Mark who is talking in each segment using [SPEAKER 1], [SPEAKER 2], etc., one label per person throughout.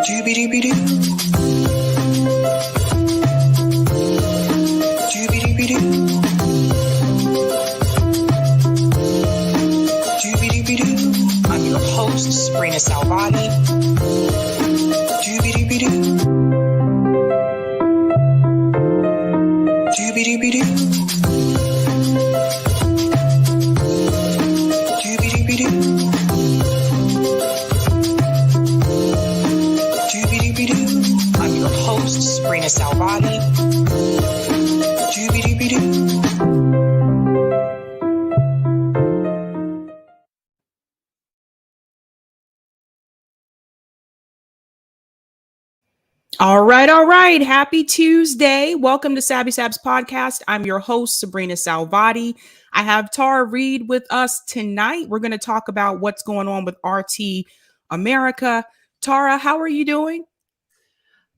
[SPEAKER 1] Doobie-doobie-doo. Doobie-doobie-doo. Doobie-doobie-doo. I'm your host, Sabrina Salvati. Doobie-doobie-doo. Doobie-doobie-doo. I'm your host, Sabrina Salvati.
[SPEAKER 2] All right. Happy Tuesday. Welcome to Sabs podcast. I'm your host, Sabrina Salvati. I have Tara Reade with us tonight. We're going to talk about what's going on with RT America. Tara, how are you doing?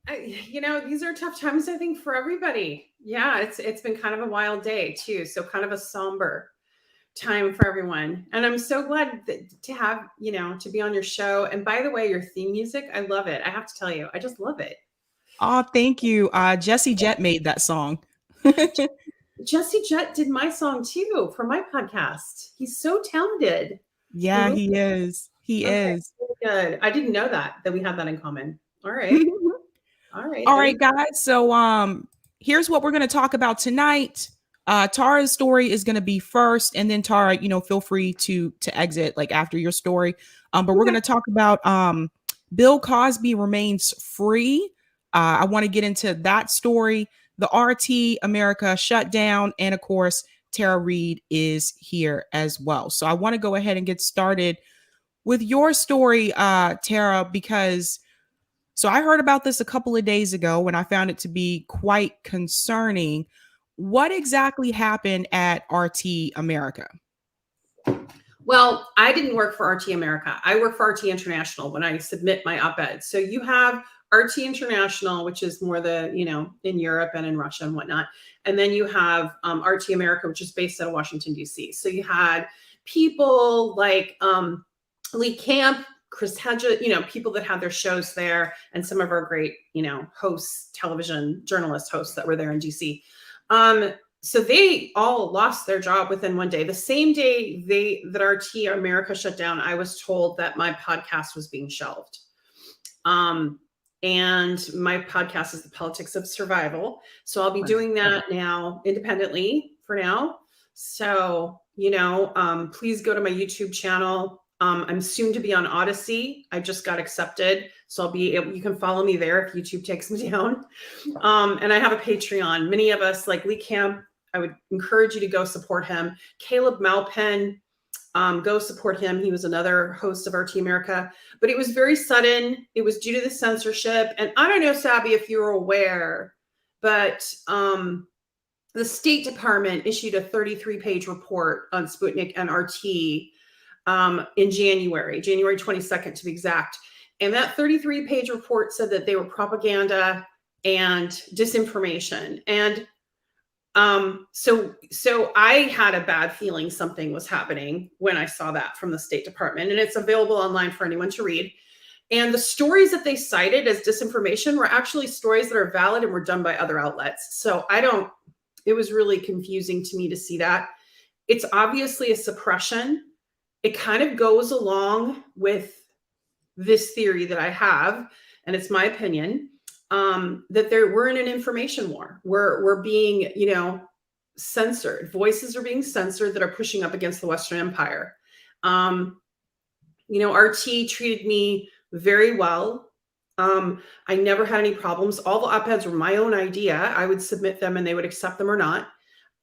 [SPEAKER 3] These are tough times, I think, for everybody. Yeah, it's been kind of a wild day too. So kind of a somber time for everyone. And I'm so glad to have, to be on your show. And by the way, your theme music, I love it. I have to tell you, I just love it.
[SPEAKER 2] Oh, thank you. Jesse Jett made that song.
[SPEAKER 3] Jesse Jett did my song too for my podcast. He's so talented.
[SPEAKER 2] Yeah, he is. He is.
[SPEAKER 3] Good. I didn't know that we had that in common. All right.
[SPEAKER 2] All right, guys. So here's what we're going to talk about tonight. Tara's story is going to be first, and then Tara, feel free to exit like after your story. But we're going to talk about Bill Cosby remains free. I want to get into that story, the RT America shutdown, and of course, Tara Reade is here as well. So I want to go ahead and get started with your story, Tara, because so I heard about this a couple of days ago when I found it to be quite concerning. What exactly happened at RT America?
[SPEAKER 3] Well, I didn't work for RT America. I work for RT International when I submit my op-ed. So you have RT International, which is more the, in Europe and in Russia and whatnot. And then you have RT America, which is based out of Washington, D.C. So you had people like Lee Camp, Chris Hedges, people that had their shows there, and some of our great, hosts, television journalist hosts that were there in DC. So they all lost their job within one day. The same day that RT America shut down, I was told that my podcast was being shelved. And my podcast is The Politics of Survival. So I'll be doing that now independently for now. So, please go to my YouTube channel. I'm soon to be on Odyssey. I just got accepted. So you can follow me there if YouTube takes me down. And I have a Patreon. Many of us, like Lee Camp, I would encourage you to go support him. Caleb Malpen, go support him. He was another host of RT America, but it was very sudden. It was due to the censorship. And I don't know, Sabby, if you're aware, but the State Department issued a 33-page report on Sputnik and RT in January 22nd to be exact. And that 33-page report said that they were propaganda and disinformation. And so I had a bad feeling something was happening when I saw that from the State Department, and it's available online for anyone to read. And the stories that they cited as disinformation were actually stories that are valid and were done by other outlets. So it was really confusing to me to see that. It's obviously a suppression. It kind of goes along with this theory that I have, and it's my opinion, that we're in an information war. We're being, censored. Voices are being censored that are pushing up against the Western Empire. RT treated me very well. I never had any problems. All the op-eds were my own idea. I would submit them and they would accept them or not.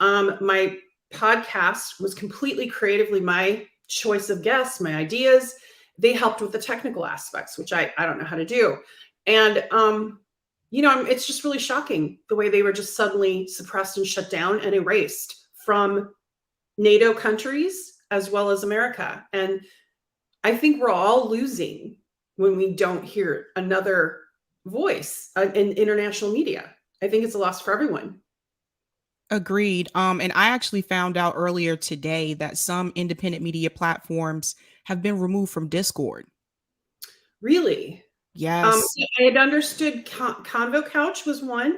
[SPEAKER 3] My podcast was completely creatively my choice of guests, my ideas. They helped with the technical aspects, which I don't know how to do. And, it's just really shocking the way they were just suddenly suppressed and shut down and erased from NATO countries as well as America. And I think we're all losing when we don't hear another voice in international media. I think it's a loss for everyone.
[SPEAKER 2] Agreed. And I actually found out earlier today that some independent media platforms have been removed from Discord.
[SPEAKER 3] Really?
[SPEAKER 2] Yes.
[SPEAKER 3] I had understood Convo Couch was one,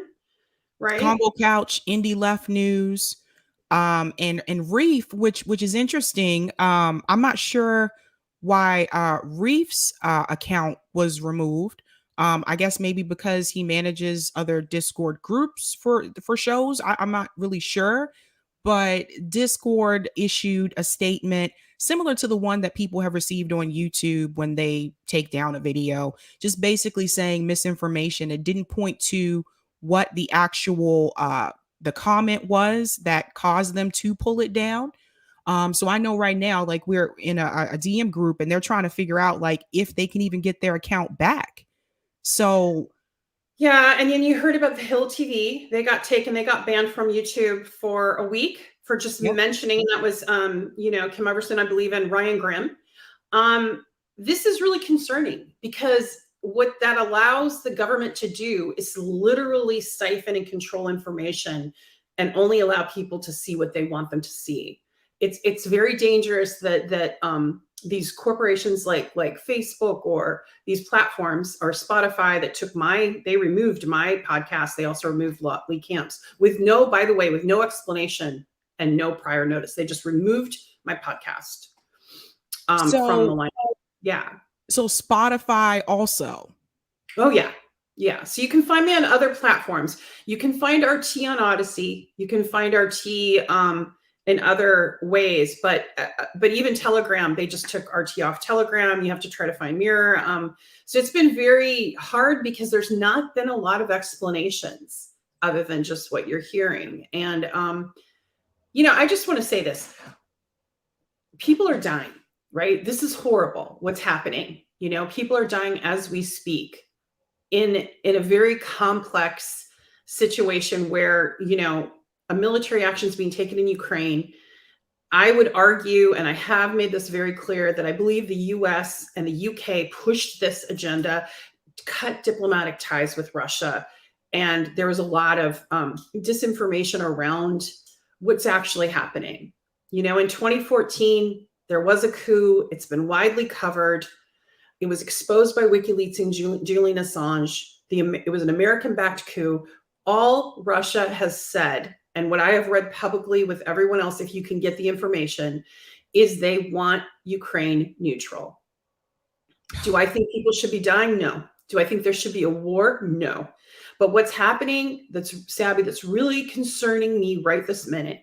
[SPEAKER 3] right?
[SPEAKER 2] Combo Couch, Indie Left News, and Reef, which is interesting. I'm not sure why Reef's account was removed. I guess maybe because he manages other Discord groups for shows. I'm not really sure, but Discord issued a statement similar to the one that people have received on YouTube when they take down a video, just basically saying misinformation. It didn't point to what the actual the comment was that caused them to pull it down. So I know right now, like, we're in a DM group and they're trying to figure out like if they can even get their account back. So
[SPEAKER 3] yeah, and then you heard about the Hill TV. They got banned from YouTube for a week for just mentioning. That was Kim Everson, I believe, and Ryan Grimm. This is really concerning because what that allows the government to do is literally siphon and control information and only allow people to see what they want them to see. It's very dangerous that these corporations like Facebook or these platforms or Spotify that they removed my podcast. They also removed Lee Camp's with no explanation and no prior notice. They just removed my podcast from the line. Yeah.
[SPEAKER 2] So Spotify also.
[SPEAKER 3] Oh yeah. Yeah. So you can find me on other platforms. You can find RT on Odyssey. You can find RT in other ways, but even Telegram, they just took RT off Telegram. You have to try to find Mirror. So it's been very hard because there's not been a lot of explanations other than just what you're hearing. And, I just want to say this. People are dying, right? This is horrible what's happening. People are dying as we speak in a very complex situation where, a military action is being taken in Ukraine. I would argue, and I have made this very clear, that I believe the US and the UK pushed this agenda to cut diplomatic ties with Russia. And there was a lot of disinformation around what's actually happening. In 2014, there was a coup. It's been widely covered. It was exposed by WikiLeaks and Julian Assange. It was an American-backed coup. All Russia has said, and what I have read publicly with everyone else, if you can get the information, is they want Ukraine neutral. Do I think people should be dying? No. Do I think there should be a war? No. But what's happening Sabby, that's really concerning me right this minute.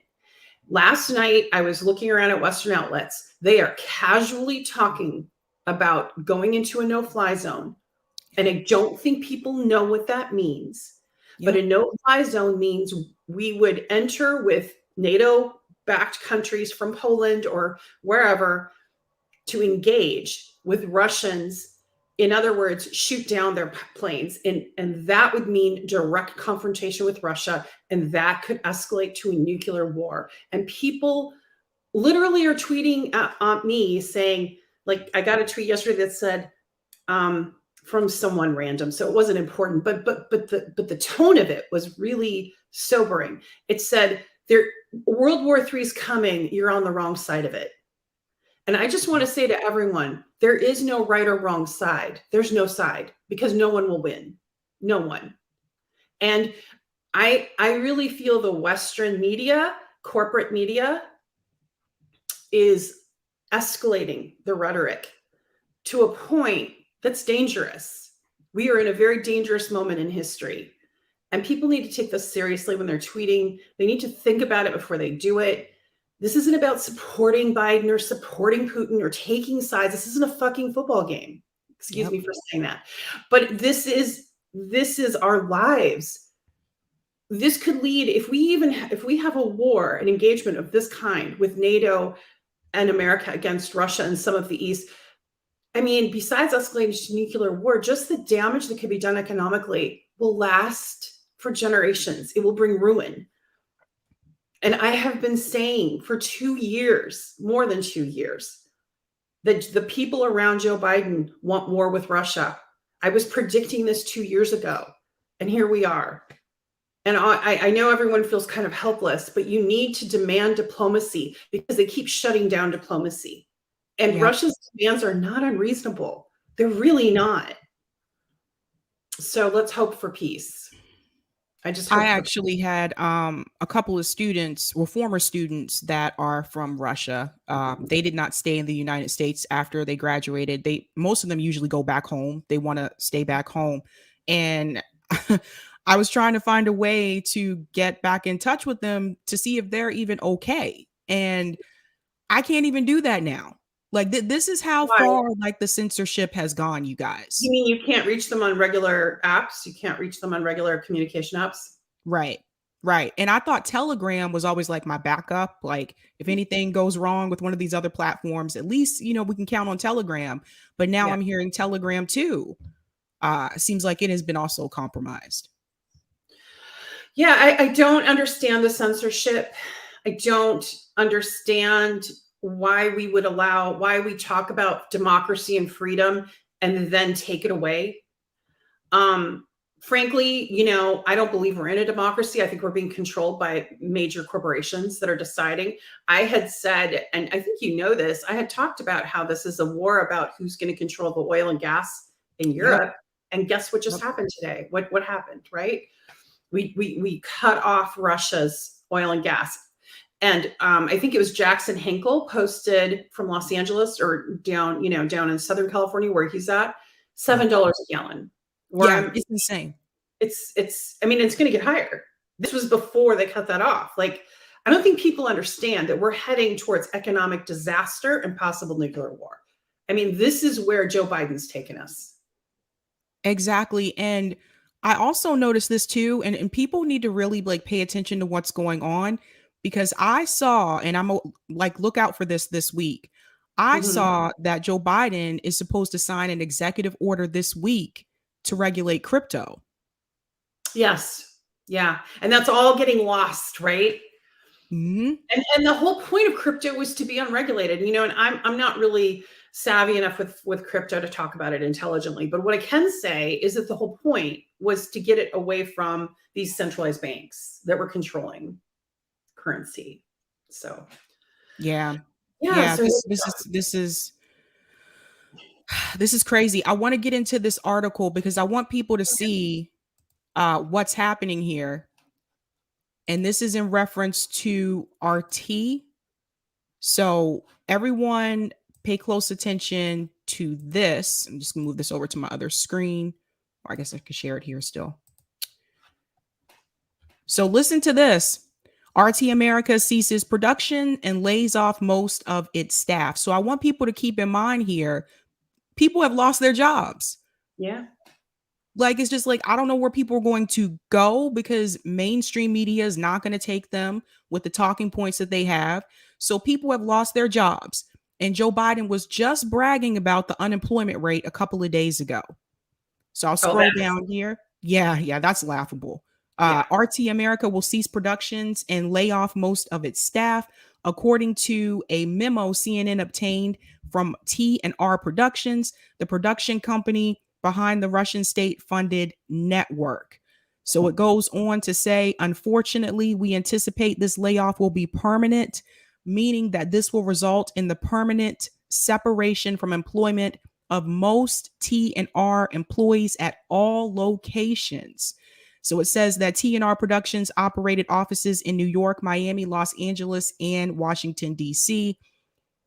[SPEAKER 3] Last night, I was looking around at Western outlets. They are casually talking about going into a no-fly zone. And I don't think people know what that means. But a no-fly zone means we would enter with NATO-backed countries from Poland or wherever to engage with Russians. In other words, shoot down their planes. And that would mean direct confrontation with Russia. And that could escalate to a nuclear war. And people literally are tweeting at me saying, like, I got a tweet yesterday that said, from someone random, so it wasn't important, but the tone of it was really sobering. It said, World War III is coming, you're on the wrong side of it. And I just want to say to everyone, there is no right or wrong side. There's no side, because no one will win. No one. And I really feel the Western media, corporate media, is escalating the rhetoric to a point that's dangerous. We are in a very dangerous moment in history. And people need to take this seriously when they're tweeting. They need to think about it before they do it. This isn't about supporting Biden or supporting Putin or taking sides. This isn't a fucking football game. Excuse me for saying that. But this is our lives. This could lead, if we have a war, an engagement of this kind with NATO and America against Russia and some of the East, I mean, besides escalating to nuclear war, just the damage that could be done economically will last for generations. It will bring ruin. And I have been saying for 2 years, more than 2 years, that the people around Joe Biden want war with Russia. I was predicting this 2 years ago, and here we are. And I know everyone feels kind of helpless, but you need to demand diplomacy because they keep shutting down diplomacy. And Russia's demands are not unreasonable. They're really not. So let's hope for peace.
[SPEAKER 2] I actually had a couple of students, well, former students that are from Russia. They did not stay in the United States after they graduated. Most of them usually go back home. They want to stay back home. And I was trying to find a way to get back in touch with them to see if they're even okay. And I can't even do that now. Like this is how far like the censorship has gone, you guys.
[SPEAKER 3] You mean you can't reach them on regular apps? You can't reach them on regular communication apps?
[SPEAKER 2] Right. Right. And I thought Telegram was always like my backup. Like if anything goes wrong with one of these other platforms, at least, you know, we can count on Telegram. But now I'm hearing Telegram too. Seems like it has been also compromised.
[SPEAKER 3] Yeah, I don't understand the censorship. I don't understand why we talk about democracy and freedom and then take it away. Frankly, you know, I don't believe we're in a democracy. I think we're being controlled by major corporations that are deciding. I had said, and I think you know this, I had talked about how this is a war about who's going to control the oil and gas in Europe. Yep. And guess what just happened today? What happened, right? We cut off Russia's oil and gas. And I think it was Jackson Hinkle posted from Los Angeles or down in Southern California where he's at, $7 a gallon.
[SPEAKER 2] It's insane.
[SPEAKER 3] I mean, it's going to get higher. This was before they cut that off. Like, I don't think people understand that we're heading towards economic disaster and possible nuclear war. I mean, this is where Joe Biden's taken us.
[SPEAKER 2] Exactly. And I also noticed this too, and people need to really like pay attention to what's going on, because I saw, and I'm like, look out for this week. I saw that Joe Biden is supposed to sign an executive order this week to regulate crypto.
[SPEAKER 3] Yes. Yeah. And that's all getting lost, right?
[SPEAKER 2] Mm-hmm.
[SPEAKER 3] And the whole point of crypto was to be unregulated, you know, and I'm not really savvy enough with crypto to talk about it intelligently. But what I can say is that the whole point was to get it away from these centralized banks that were controlling currency. So,
[SPEAKER 2] yeah.
[SPEAKER 3] So
[SPEAKER 2] this is crazy. I want to get into this article because I want people to see what's happening here. And this is in reference to RT. So everyone pay close attention to this. I'm just gonna move this over to my other screen. Or I guess I could share it here still. So listen to this. RT America ceases production and lays off most of its staff. So I want people to keep in mind here, people have lost their jobs.
[SPEAKER 3] Yeah.
[SPEAKER 2] Like, it's just like, I don't know where people are going to go because mainstream media is not going to take them with the talking points that they have. So people have lost their jobs. And Joe Biden was just bragging about the unemployment rate a couple of days ago. So I'll scroll down here. Yeah, that's laughable. RT America will cease productions and lay off most of its staff, according to a memo CNN obtained from T&R Productions, the production company behind the Russian state-funded network. So it goes on to say, unfortunately, we anticipate this layoff will be permanent, meaning that this will result in the permanent separation from employment of most T&R employees at all locations. So it says that T&R Productions operated offices in New York, Miami, Los Angeles, and Washington, D.C.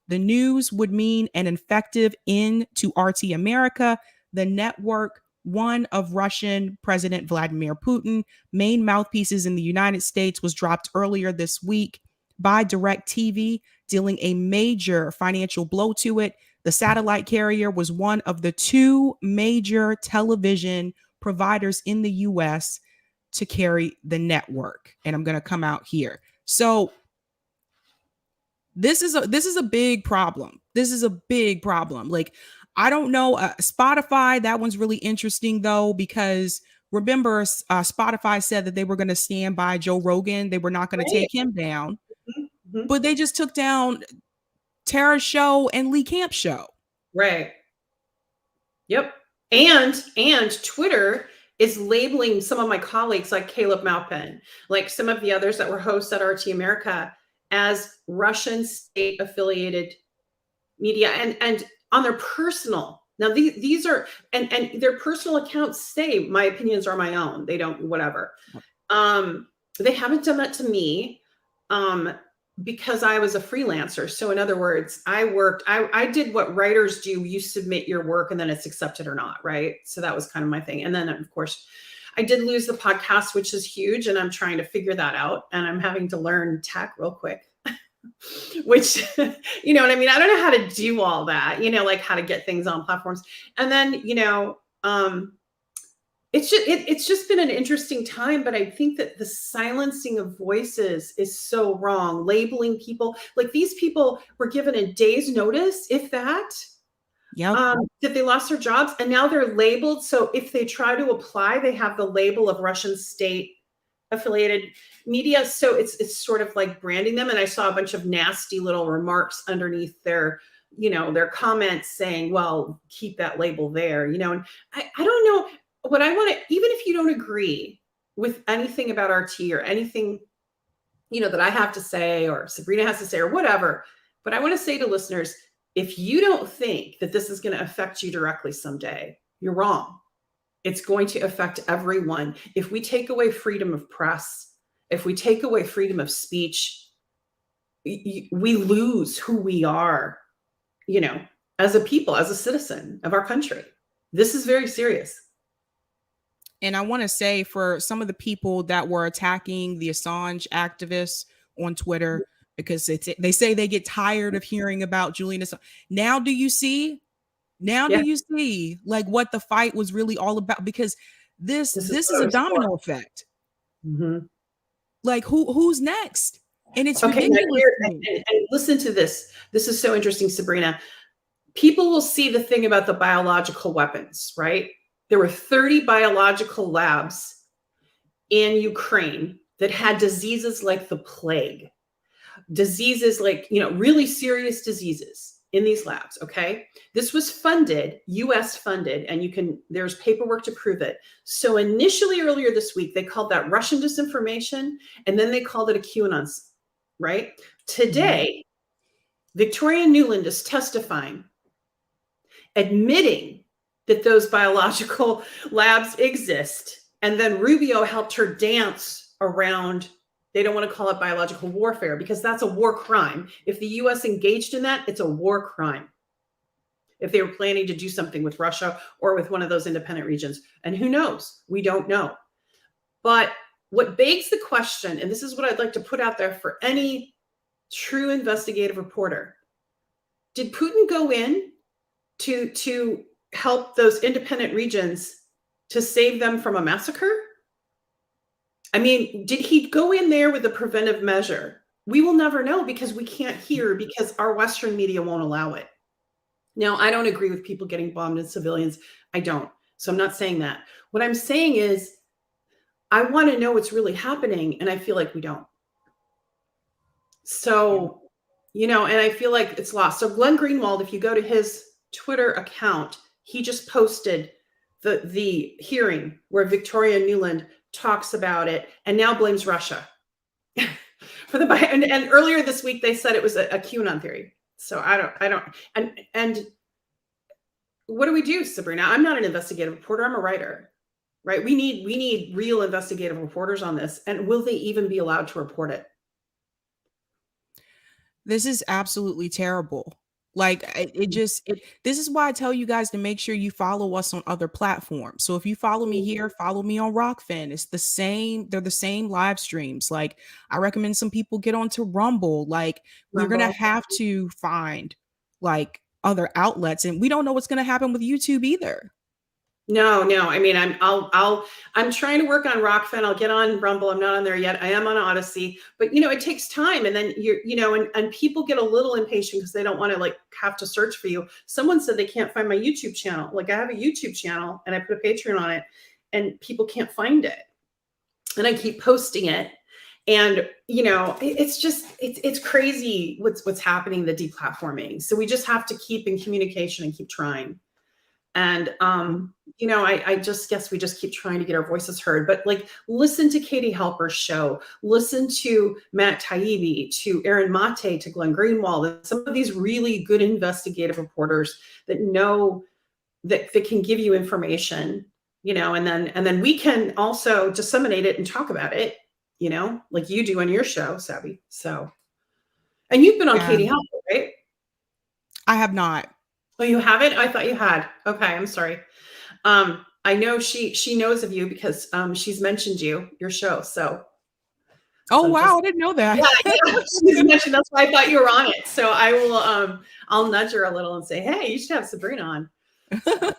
[SPEAKER 2] The news would mean an effective end to RT America, the network, one of Russian President Vladimir Putin, main mouthpieces in the United States, was dropped earlier this week by DirecTV, dealing a major financial blow to it. The satellite carrier was one of the two major television providers in the U.S. to carry the network. And I'm going to come out here. So this is a big problem. This is a big problem. Like, I don't know, Spotify, that one's really interesting though, because remember, Spotify said that they were going to stand by Joe Rogan. They were not going to take him down, but they just took down Tara's show and Lee Camp's show.
[SPEAKER 3] Right. Yep. And Twitter is labeling some of my colleagues like Caleb Maupin, like some of the others that were hosts at RT America, as Russian state affiliated media, and on their personal Now these are, and their personal accounts say my opinions are my own. They don't, whatever. They haven't done that to me because I was a freelancer. So in other words, I did what writers do. You submit your work and then it's accepted or not, right? So that was kind of my thing. And then of course, I did lose the podcast, which is huge. And I'm trying to figure that out. And I'm having to learn tech real quick, which, you know what I mean? I don't know how to do all that, you know, like how to get things on platforms. And then, you know, it's just been an interesting time, but I think that the silencing of voices is so wrong. Labeling people, like these people were given a day's notice, if that, that they lost their jobs, and now they're labeled. So if they try to apply, they have the label of Russian state affiliated media. So it's sort of like branding them. And I saw a bunch of nasty little remarks underneath their, you know, their comments saying, well, keep that label there, you know, and I don't know what I want to, even if you don't agree with anything about RT or anything, you know, that I have to say, or Sabrina has to say, or whatever, but I want to say to listeners, if you don't think that this is going to affect you directly someday, you're wrong. It's going to affect everyone. If we take away freedom of press, if we take away freedom of speech, we lose who we are, you know, as a people, as a citizen of our country. This is very serious.
[SPEAKER 2] And I want to say, for some of the people that were attacking the Assange activists on Twitter, because they say they get tired of hearing about Julian Assange. Now do you see? Now do you see like what the fight was really all about? Because this is a domino effect.
[SPEAKER 3] Mm-hmm.
[SPEAKER 2] Like who's next? And it's
[SPEAKER 3] okay.
[SPEAKER 2] ridiculous.
[SPEAKER 3] And listen to this. This is so interesting, Sabrina. People will see the thing about the biological weapons, right? There were 30 biological labs in Ukraine that had diseases like the plague. Diseases like, you know, really serious diseases in these labs. Okay. This was funded, US funded, and there's paperwork to prove it. So initially earlier this week, they called that Russian disinformation, and then they called it a QAnon, right? Today, Victoria Nuland is testifying, admitting that those biological labs exist. And then Rubio helped her dance around. They don't want to call it biological warfare because that's a war crime. If the US engaged in that, it's a war crime. If they were planning to do something with Russia or with one of those independent regions. And who knows? We don't know. But what begs the question, and this is what I'd like to put out there for any true investigative reporter, did Putin go in to help those independent regions to save them from a massacre? I mean, did he go in there with a preventive measure? We will never know because we can't hear, because our Western media won't allow it. Now, I don't agree with people getting bombed and civilians. I don't. So I'm not saying that. What I'm saying is I want to know what's really happening, and I feel like we don't. So, you know, and I feel like it's lost. So Glenn Greenwald, if you go to his Twitter account, he just posted the hearing where Victoria Nuland talks about it and now blames Russia for the and earlier this week they said it was a QAnon theory. So I don't and what do we do, Sabrina? I'm not an investigative reporter. I'm a writer, right? We need real investigative reporters on this. And will they even be allowed to report it?
[SPEAKER 2] This is absolutely terrible. Like this is why I tell you guys to make sure you follow us on other platforms. So if you follow me here, follow me on Rockfin. It's the same. They're the same live streams. Like I recommend some people get onto Rumble. Like we're going to have to find like other outlets, and we don't know what's going to happen with YouTube either.
[SPEAKER 3] No. I mean, I'm trying to work on Rockfin. I'll get on Rumble. I'm not on there yet. I am on Odyssey, but you know, it takes time. And then and people get a little impatient because they don't want to like have to search for you. Someone said they can't find my YouTube channel. Like I have a YouTube channel and I put a Patreon on it and people can't find it. And I keep posting it. And, you know, it's crazy what's happening, the deplatforming. So we just have to keep in communication and keep trying. And, you know, I just guess we just keep trying to get our voices heard, but like, listen to Katie Halper's show, listen to Matt Taibbi, to Aaron Mate, to Glenn Greenwald, and some of these really good investigative reporters that know that can give you information, you know, and then we can also disseminate it and talk about it, you know, like you do on your show, Sabby. So, and you've been on Katie Halper, right?
[SPEAKER 2] I have not.
[SPEAKER 3] Oh, you haven't? I thought you had. Okay, I'm sorry. I know she knows of you because she's mentioned your show. So
[SPEAKER 2] wow, I didn't know that.
[SPEAKER 3] Yeah, she's mentioned, that's why I thought you were on it. So I will I'll nudge her a little and say, hey, you should have Sabrina on. So.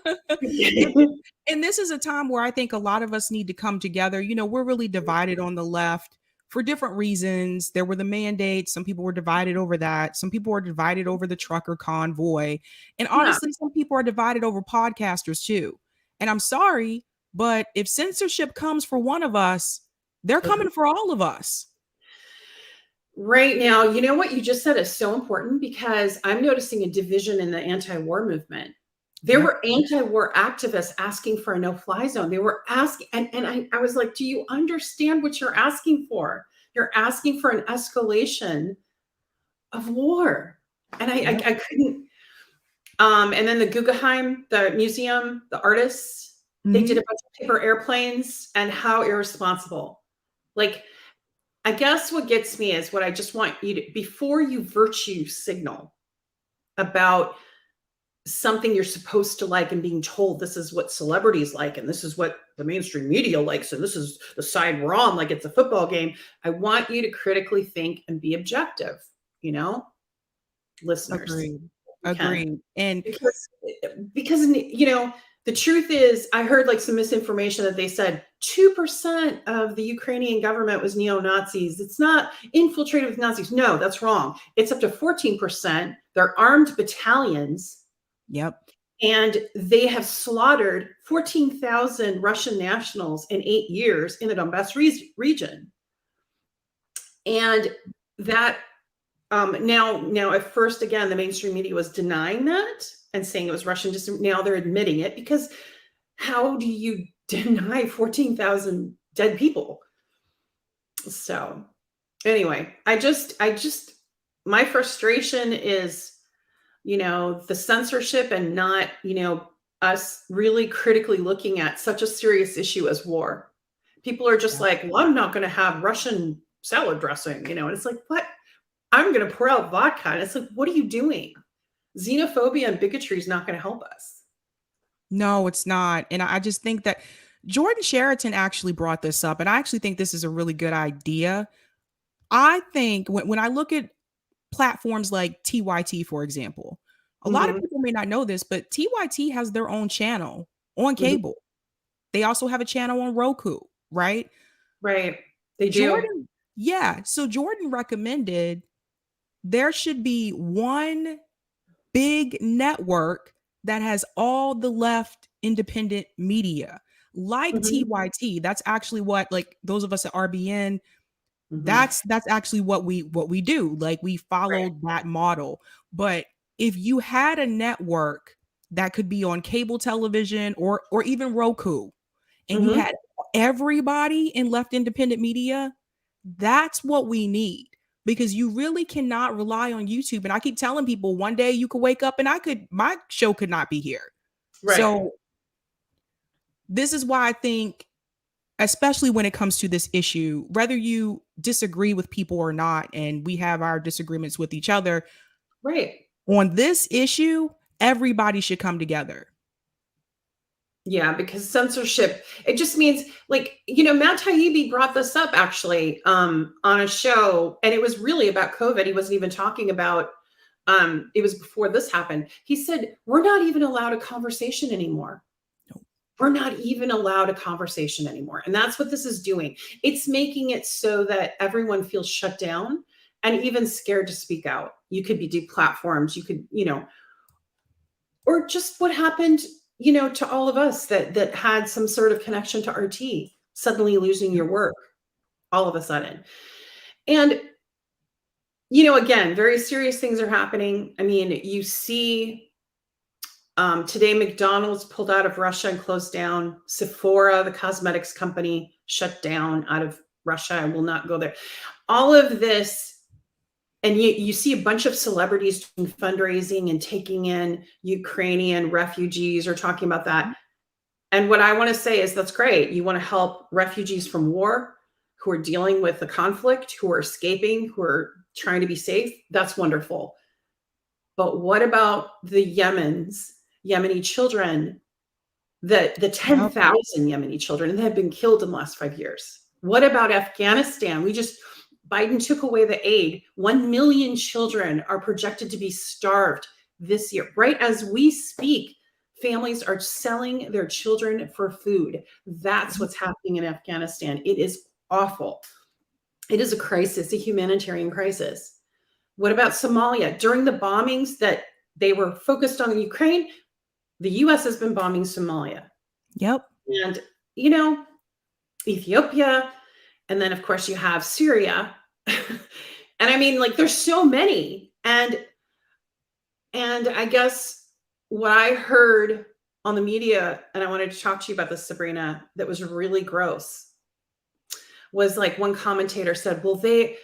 [SPEAKER 2] And this is a time where I think a lot of us need to come together. You know, we're really divided on the left for different reasons. There were the mandates. Some people were divided over that. Some people were divided over the trucker convoy. And honestly, some people are divided over podcasters too. And I'm sorry, but if censorship comes for one of us, they're coming for all of us.
[SPEAKER 3] Right now, you know what you just said is so important, because I'm noticing a division in the anti-war movement. There were anti-war activists asking for a no-fly zone. They were asking, and I was like, do you understand what you're asking for? You're asking for an escalation of war. And I couldn't. And then the Guggenheim, the museum, the artists, they did a bunch of paper airplanes, and how irresponsible. Like, I guess what gets me is what I just want you to, before you virtue signal about something you're supposed to like and being told this is what celebrities like and this is what the mainstream media likes and this is the side we're on, like it's a football game. I want you to critically think and be objective, you know, listeners.
[SPEAKER 2] Agreed. And
[SPEAKER 3] because you know, the truth is, I heard like some misinformation that they said 2% of the Ukrainian government was neo-Nazis. It's not infiltrated with Nazis. No, that's wrong. It's up to 14%. They're armed battalions.
[SPEAKER 2] Yep.
[SPEAKER 3] And they have slaughtered 14,000 Russian nationals in 8 years in the Donbass region. And that now at first, again, the mainstream media was denying that and saying it was Russian. Just now they're admitting it, because how do you deny 14,000 dead people? So anyway, I just my frustration is, you know, the censorship and not, you know, us really critically looking at such a serious issue as war. People are just like, well, I'm not going to have Russian salad dressing, you know, and it's like, what? I'm going to pour out vodka. And it's like, what are you doing? Xenophobia and bigotry is not going to help us.
[SPEAKER 2] No, it's not. And I just think that Jordan Sheraton actually brought this up. And I actually think this is a really good idea. I think when I look at platforms like TYT, for example, a lot of people may not know this, but TYT has their own channel on cable. They also have a channel on Roku, right?
[SPEAKER 3] Right. They do.
[SPEAKER 2] So Jordan recommended there should be one big network that has all the left independent media, like TYT. That's actually what, like, those of us at RBN, that's actually what we do. Like, we followed that model. But if you had a network that could be on cable television or even Roku, and you had everybody in left independent media, that's what we need. Because you really cannot rely on YouTube. And I keep telling people, one day you could wake up and my show could not be here. Right. So this is why I think, especially when it comes to this issue, whether you disagree with people or not, and we have our disagreements with each other,
[SPEAKER 3] right,
[SPEAKER 2] on this issue, everybody should come together.
[SPEAKER 3] Yeah, because censorship, it just means, like, you know, Matt Taibbi brought this up actually on a show, and it was really about COVID. He wasn't even talking about, it was before this happened. He said, we're not even allowed a conversation anymore. No. We're not even allowed a conversation anymore. And that's what this is doing. It's making it so that everyone feels shut down and even scared to speak out. You could be deplatformed. You could, you know, or just what happened, you know, to all of us that had some sort of connection to RT, suddenly losing your work all of a sudden. And, you know, again, very serious things are happening. I mean, you see today, McDonald's pulled out of Russia and closed down. Sephora, the cosmetics company, shut down out of Russia. I will not go there. All of this. and you see a bunch of celebrities doing fundraising and taking in Ukrainian refugees or talking about that. And what I want to say is that's great. You want to help refugees from war who are dealing with the conflict, who are escaping, who are trying to be safe. That's wonderful. But what about the Yemeni children, the 10,000 Yemeni children that have been killed in the last 5 years? What about Afghanistan? Biden took away the aid. 1 million children are projected to be starved this year. Right as we speak, families are selling their children for food. That's what's happening in Afghanistan. It is awful. It is a crisis, a humanitarian crisis. What about Somalia? During the bombings that they were focused on Ukraine, the US has been bombing Somalia.
[SPEAKER 2] Yep.
[SPEAKER 3] And, Ethiopia, and then of course you have Syria. And I mean, like, there's so many. And I guess what I heard on the media, and I wanted to talk to you about this, Sabrina, that was really gross, was like one commentator said, well, they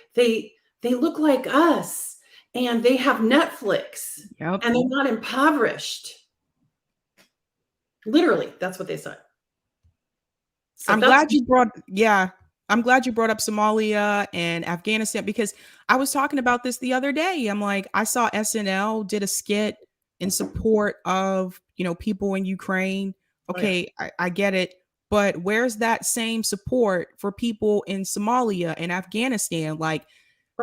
[SPEAKER 3] look like us and they have Netflix and they're not impoverished. Literally, that's what they said. So
[SPEAKER 2] I'm glad you brought up Somalia and Afghanistan, because I was talking about this the other day. I'm like, I saw SNL did a skit in support of, people in Ukraine. Okay, I get it. But where's that same support for people in Somalia and Afghanistan? Like,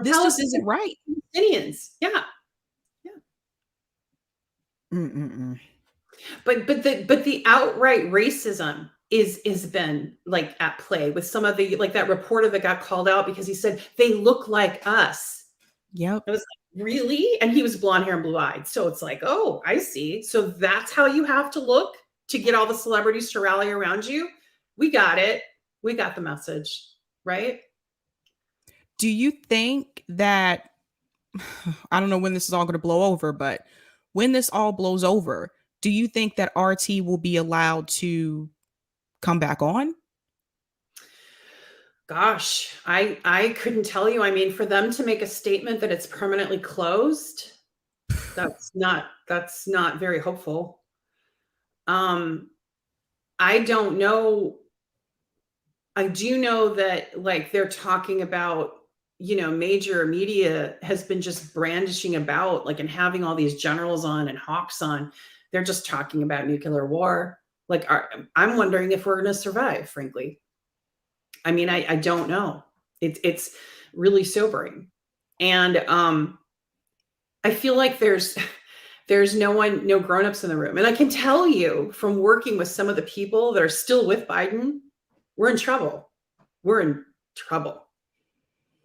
[SPEAKER 2] this just isn't right.
[SPEAKER 3] Palestinians. Yeah. But the outright racism is been like at play with some of the, like that reporter that got called out because he said they look like us.
[SPEAKER 2] Yep.
[SPEAKER 3] I was like, really? And he was blonde hair and blue eyed. So it's like, oh, I see. So that's how you have to look to get all the celebrities to rally around you. We got it. We got the message, right?
[SPEAKER 2] Do you think that, I don't know when this is all going to blow over, but when this all blows over, do you think that RT will be allowed to come back on?
[SPEAKER 3] Gosh, I couldn't tell you. I mean, for them to make a statement that it's permanently closed, that's not very hopeful. I don't know. I do know that, like, they're talking about, major media has been just brandishing about, like, and having all these generals on and hawks on. They're just talking about nuclear war. Like, I'm wondering if we're going to survive, frankly. I mean, I don't know. It's really sobering. And I feel like there's no grownups in the room. And I can tell you from working with some of the people that are still with Biden, we're in trouble. We're in trouble.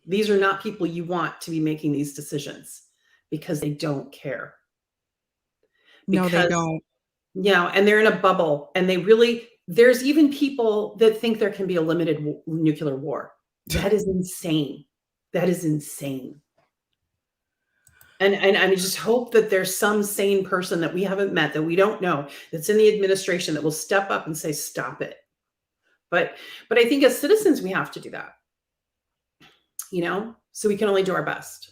[SPEAKER 3] These are not people you want to be making these decisions because they don't care.
[SPEAKER 2] No, they don't.
[SPEAKER 3] Yeah, and they're in a bubble, and there's even people that think there can be a limited nuclear war. That is insane. That is insane. And I just hope that there's some sane person that we haven't met, that we don't know, that's in the administration that will step up and say, stop it. But I think as citizens, we have to do that. So we can only do our best.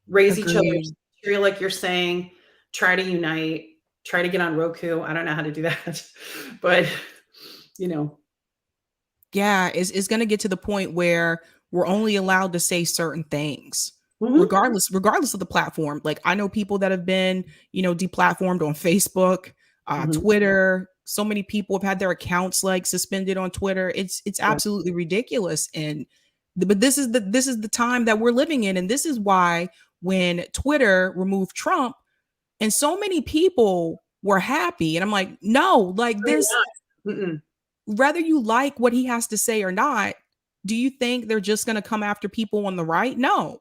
[SPEAKER 3] Raise each other's material, like you're saying, try to unite, try to get on Roku. I don't know how to do that, but
[SPEAKER 2] yeah, it's going to get to the point where we're only allowed to say certain things, regardless of the platform. Like, I know people that have been, deplatformed on Facebook, Twitter. So many people have had their accounts like suspended on Twitter. It's absolutely ridiculous. But this is the time that we're living in. And this is why when Twitter removed Trump and so many people were happy, and I'm like, no, like this, whether you like what he has to say or not, do you think they're just going to come after people on the right? No.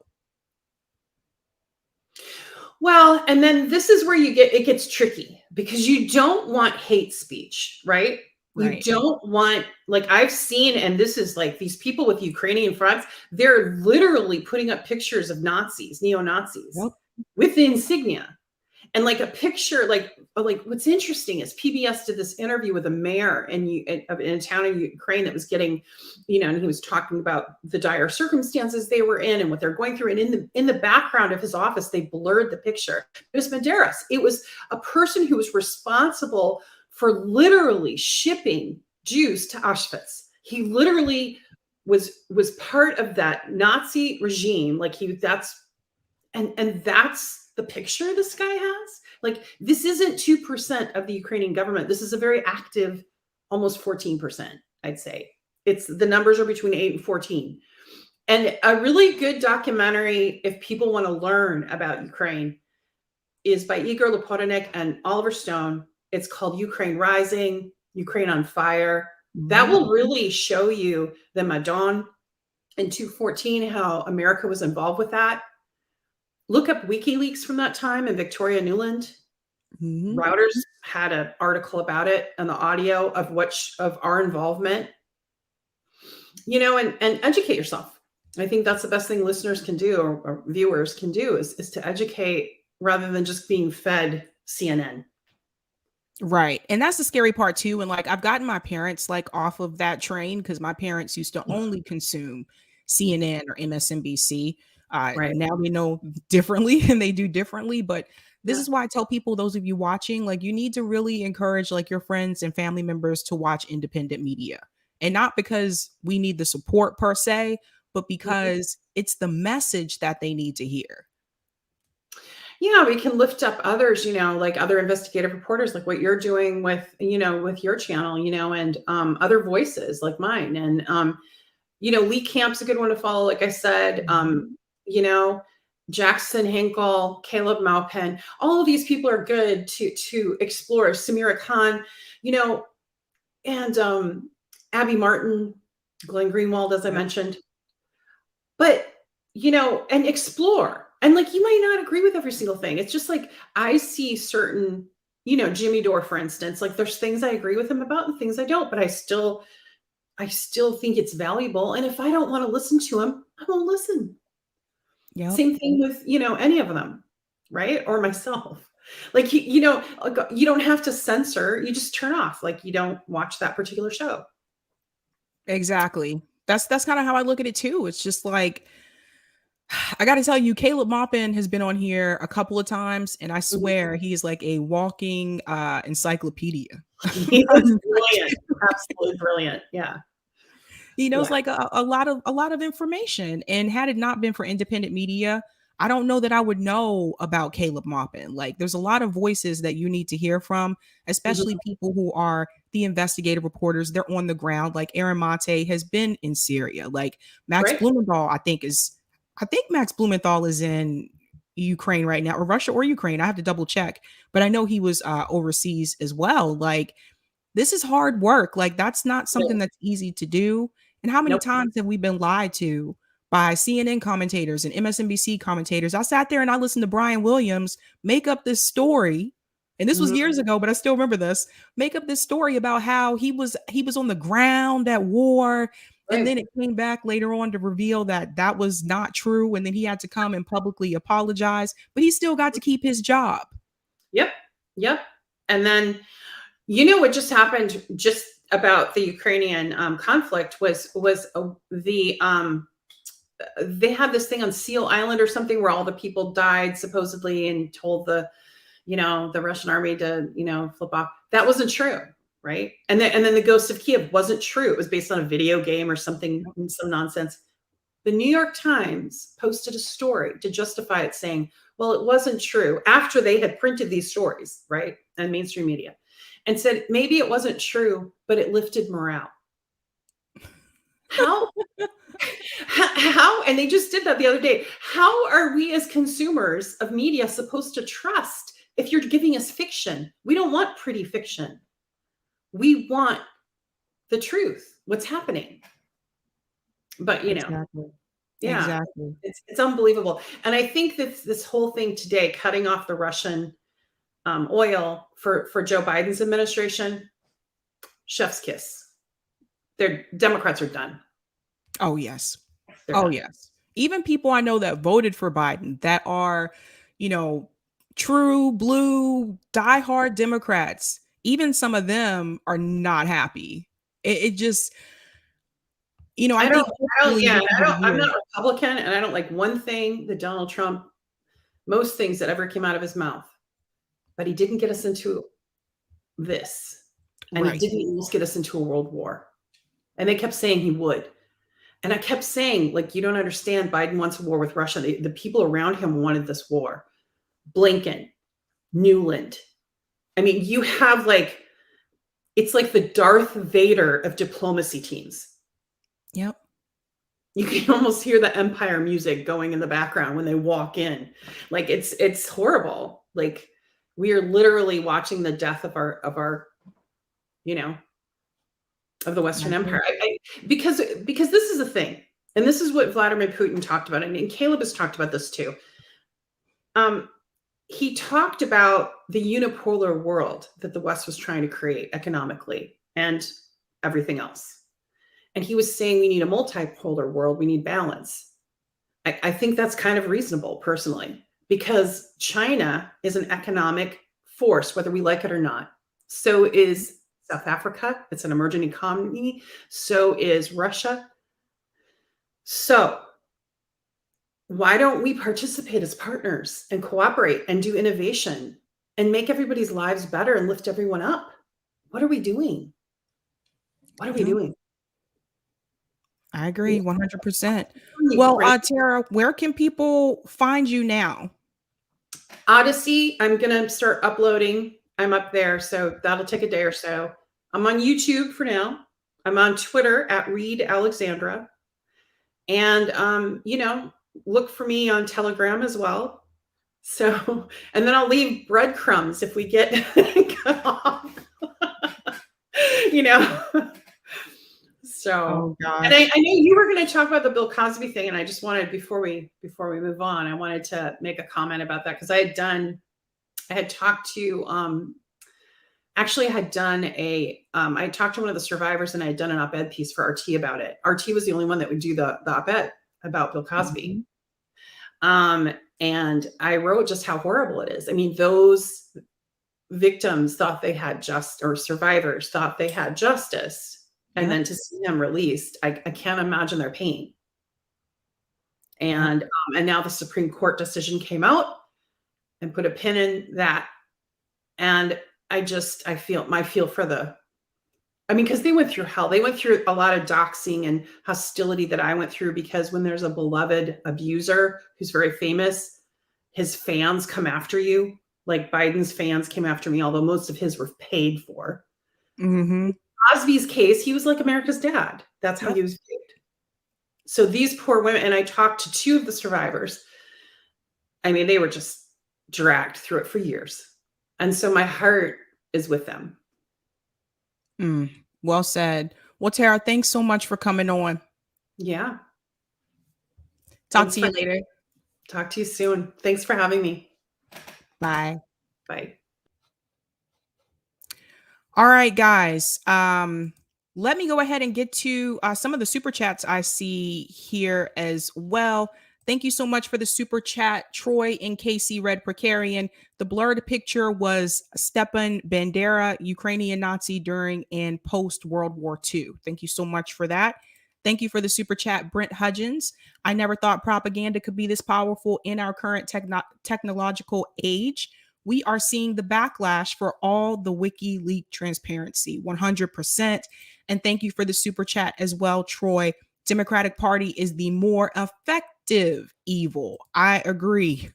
[SPEAKER 3] Well, and then this is where it gets tricky, because you don't want hate speech, right? You don't want, like, I've seen, and this is like these people with Ukrainian flags, they're literally putting up pictures of Nazis, neo-Nazis with the insignia. And like a picture, like like what's interesting is PBS did this interview with a mayor in a town in Ukraine that was getting, and he was talking about the dire circumstances they were in and what they're going through. And in the background of his office, they blurred the picture. It was Medeiros. It was a person who was responsible for literally shipping Jews to Auschwitz. He literally was part of that Nazi regime. Like that's the picture this guy has. Like, this isn't 2% of the Ukrainian government. This is a very active, almost 14%, I'd say. The numbers are between 8 and 14. And a really good documentary, if people want to learn about Ukraine, is by Igor Lopotonik and Oliver Stone. It's called Ukraine Rising, Ukraine on Fire. That will really show you the Maidan in 2014, how America was involved with that. Look up WikiLeaks from that time and Victoria Nuland. Reuters had an article about it and the audio of our involvement. And educate yourself. I think that's the best thing listeners can do, or viewers can do, is to educate rather than just being fed CNN.
[SPEAKER 2] Right. And that's the scary part too. And like, I've gotten my parents like off of that train, because my parents used to only consume CNN or MSNBC.
[SPEAKER 3] Right.
[SPEAKER 2] Now they know differently and they do differently. But this is why I tell people, those of you watching, like, you need to really encourage like your friends and family members to watch independent media. And not because we need the support per se, but because it's the message that they need to hear.
[SPEAKER 3] Yeah, we can lift up others, like other investigative reporters, like what you're doing with your channel, and other voices like mine. And, Lee Camp's a good one to follow. Like I said, Jackson Hinkle, Caleb Maupin, all of these people are good to explore. Samira Khan, and Abby Martin, Glenn Greenwald, as I mentioned. But, and explore. And like, you might not agree with every single thing. It's just like, I see certain, Jimmy Dore, for instance, like there's things I agree with him about and things I don't, but I still think it's valuable. And if I don't want to listen to him, I won't listen. Yep. Same thing with, any of them, right? Or myself. Like, you don't have to censor, you just turn off, like you don't watch that particular show.
[SPEAKER 2] Exactly. That's kind of how I look at it too. It's just like, I got to tell you, Caleb Maupin has been on here a couple of times, and I swear he's like a walking encyclopedia.
[SPEAKER 3] He was brilliant. Absolutely brilliant. Yeah.
[SPEAKER 2] He knows like a lot of information. And had it not been for independent media, I don't know that I would know about Caleb Maupin. Like, there's a lot of voices that you need to hear from, especially people who are the investigative reporters. They're on the ground. Like Aaron Mate has been in Syria. Like Max Blumenthal, I think Max Blumenthal is in Ukraine right now, or Russia or Ukraine. I have to double check, but I know he was overseas as well. Like, this is hard work. Like, that's not something that's easy to do. And how many times have we been lied to by CNN commentators and MSNBC commentators? I sat there and I listened to Brian Williams make up this story. And this was years ago, but I still remember this. Make up this story about how he was on the ground at war. And then it came back later on to reveal that was not true. And then he had to come and publicly apologize, but he still got to keep his job. Yep.
[SPEAKER 3] And then, what just happened just about the Ukrainian conflict was they had this thing on Seal Island or something where all the people died supposedly and told the Russian army to, flip off. That wasn't true. Right. And then the Ghost of Kiev wasn't true. It was based on a video game or something, some nonsense. The New York Times posted a story to justify it, saying, well, it wasn't true, after they had printed these stories, right, and mainstream media, and said maybe it wasn't true, but it lifted morale. How? And they just did that the other day. How are we as consumers of media supposed to trust if you're giving us fiction? We don't want pretty fiction. We want the truth, what's happening. But,
[SPEAKER 2] Exactly.
[SPEAKER 3] It's unbelievable. And I think that this whole thing today, cutting off the Russian oil for Joe Biden's administration, chef's kiss. Democrats are done.
[SPEAKER 2] Oh, yes. Yes. Even people I know that voted for Biden that are, true blue diehard Democrats, even some of them are not happy. It just, I think
[SPEAKER 3] I'm not Republican, and I don't like one thing that Donald Trump, most things that ever came out of his mouth, but he didn't get us into this, and
[SPEAKER 2] right.
[SPEAKER 3] he didn't almost get us into a world war, and they kept saying he would. And I kept saying, like, you don't understand. Biden wants a war with Russia. The people around him wanted this war. Blinken, Newland. I mean, you have it's like the Darth Vader of diplomacy teams.
[SPEAKER 2] Yep.
[SPEAKER 3] You can almost hear the Empire music going in the background when they walk in. Like it's horrible. Like we are literally watching the death of our of the Western Empire. Because this is a thing, and this is what Vladimir Putin talked about. I mean, Caleb has talked about this too. He talked about the unipolar world that the West was trying to create economically and everything else. And he was saying we need a multipolar world. We need balance. I think that's kind of reasonable, personally, because China is an economic force, whether we like it or not. So is South Africa. It's an emerging economy. So is Russia. So why don't we participate as partners and cooperate and do innovation and make everybody's lives better and lift everyone up? What are we doing? What are we doing?
[SPEAKER 2] I agree 100%. Well, Tara, where can people find you now?
[SPEAKER 3] Odyssey, I'm going to start uploading. I'm up there, so that'll take a day or so. I'm on YouTube for now. I'm on Twitter at Reade Alexandra. And, look for me on Telegram as well. So, and then I'll leave breadcrumbs if we get cut off. So, and I know you were going to talk about the Bill Cosby thing, and I just wanted, before we move on, I wanted to make a comment about that, because I had talked to I talked to one of the survivors, and I had done an op-ed piece for RT about it. RT was the only one that would do the op-ed about Bill Cosby. And I wrote just how horrible it is. I mean, those victims thought they had survivors thought they had justice. And then to see them released, I can't imagine their pain. And now the Supreme Court decision came out and put a pin in that. And I feel for because they went through hell. They went through a lot of doxing and hostility that I went through, because when there's a beloved abuser who's very famous, his fans come after you. Like Biden's fans came after me, although most of his were paid for.
[SPEAKER 2] Mm-hmm.
[SPEAKER 3] Cosby's case, he was like America's dad. That's how he was paid. So these poor women, and I talked to two of the survivors. I mean, they were just dragged through it for years. And so my heart is with them.
[SPEAKER 2] Well said. Well, Tara, thanks so much for coming on.
[SPEAKER 3] Yeah.
[SPEAKER 2] Talk to you later.
[SPEAKER 3] Talk to you soon. Thanks for having me.
[SPEAKER 2] Bye.
[SPEAKER 3] Bye.
[SPEAKER 2] All right, guys. Let me go ahead and get to some of the super chats I see here as well. Thank you so much for the super chat, Troy and Casey Red Precarian. The blurred picture was Stepan Bandera, Ukrainian Nazi during and post World War II. Thank you so much for that. Thank you for the super chat, Brent Hudgens. I never thought propaganda could be this powerful in our current technological age. We are seeing the backlash for all the WikiLeaks transparency, 100%. And thank you for the super chat as well, Troy. Democratic Party is the more effective evil. I agree.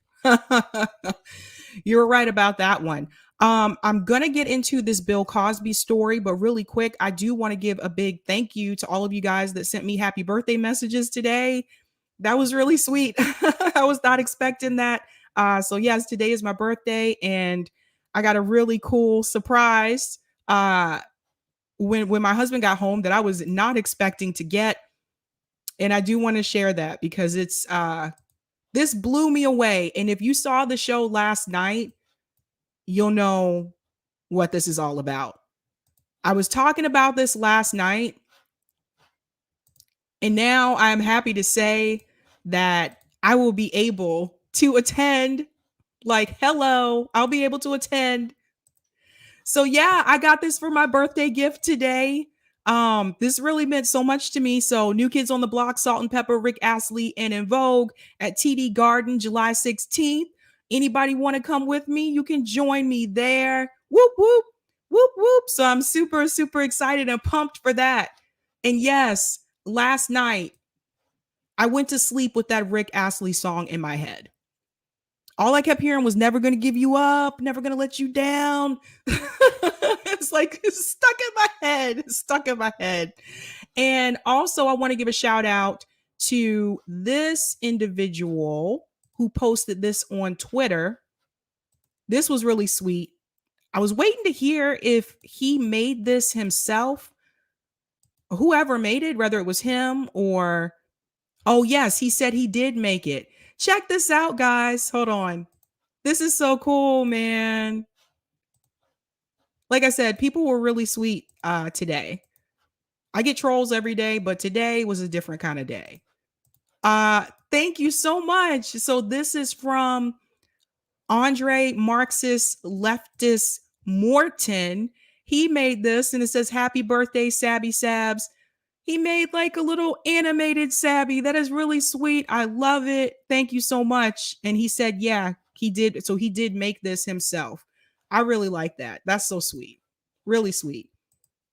[SPEAKER 2] You're right about that one. I'm going to get into this Bill Cosby story, but really quick, I do want to give a big thank you to all of you guys that sent me happy birthday messages today. That was really sweet. I was not expecting that. So yes, today is my birthday, and I got a really cool surprise when my husband got home that I was not expecting to get. And I do want to share that because it's this blew me away. And if you saw the show last night, you'll know what this is all about. I was talking about this last night, and now I'm happy to say that I will be able to attend Like, hello, I'll be able to attend. So yeah, I got this for my birthday gift today. This really meant so much to me. So New Kids on the Block, Salt and Pepper, Rick Astley, and In Vogue at TD Garden, July 16th. Anybody want to come with me? You can join me there. Whoop, whoop, whoop, whoop. So I'm super, super excited and pumped for that. And yes, last night I went to sleep with that Rick Astley song in my head. All I kept hearing was never going to give you up, never going to let you down. It's like it's stuck in my head. It's stuck in my head. And also, I want to give a shout out to this individual who posted this on Twitter. This was really sweet. I was waiting to hear if he made this himself, whoever made it, whether it was him or, oh, yes, he said he did make it. Check this out, guys. Hold on. This is so cool, man. Like I said, people were really sweet today. I get trolls every day, but today was a different kind of day. Thank you so much. So this is from Andre Marxist Leftist Morton. He made this and it says, "Happy birthday, Sabby Sabs." He made like a little animated Sabby. That is really sweet. I love it. Thank you so much. And he said, yeah, he did. So he did make this himself. I really like that. That's so sweet. Really sweet.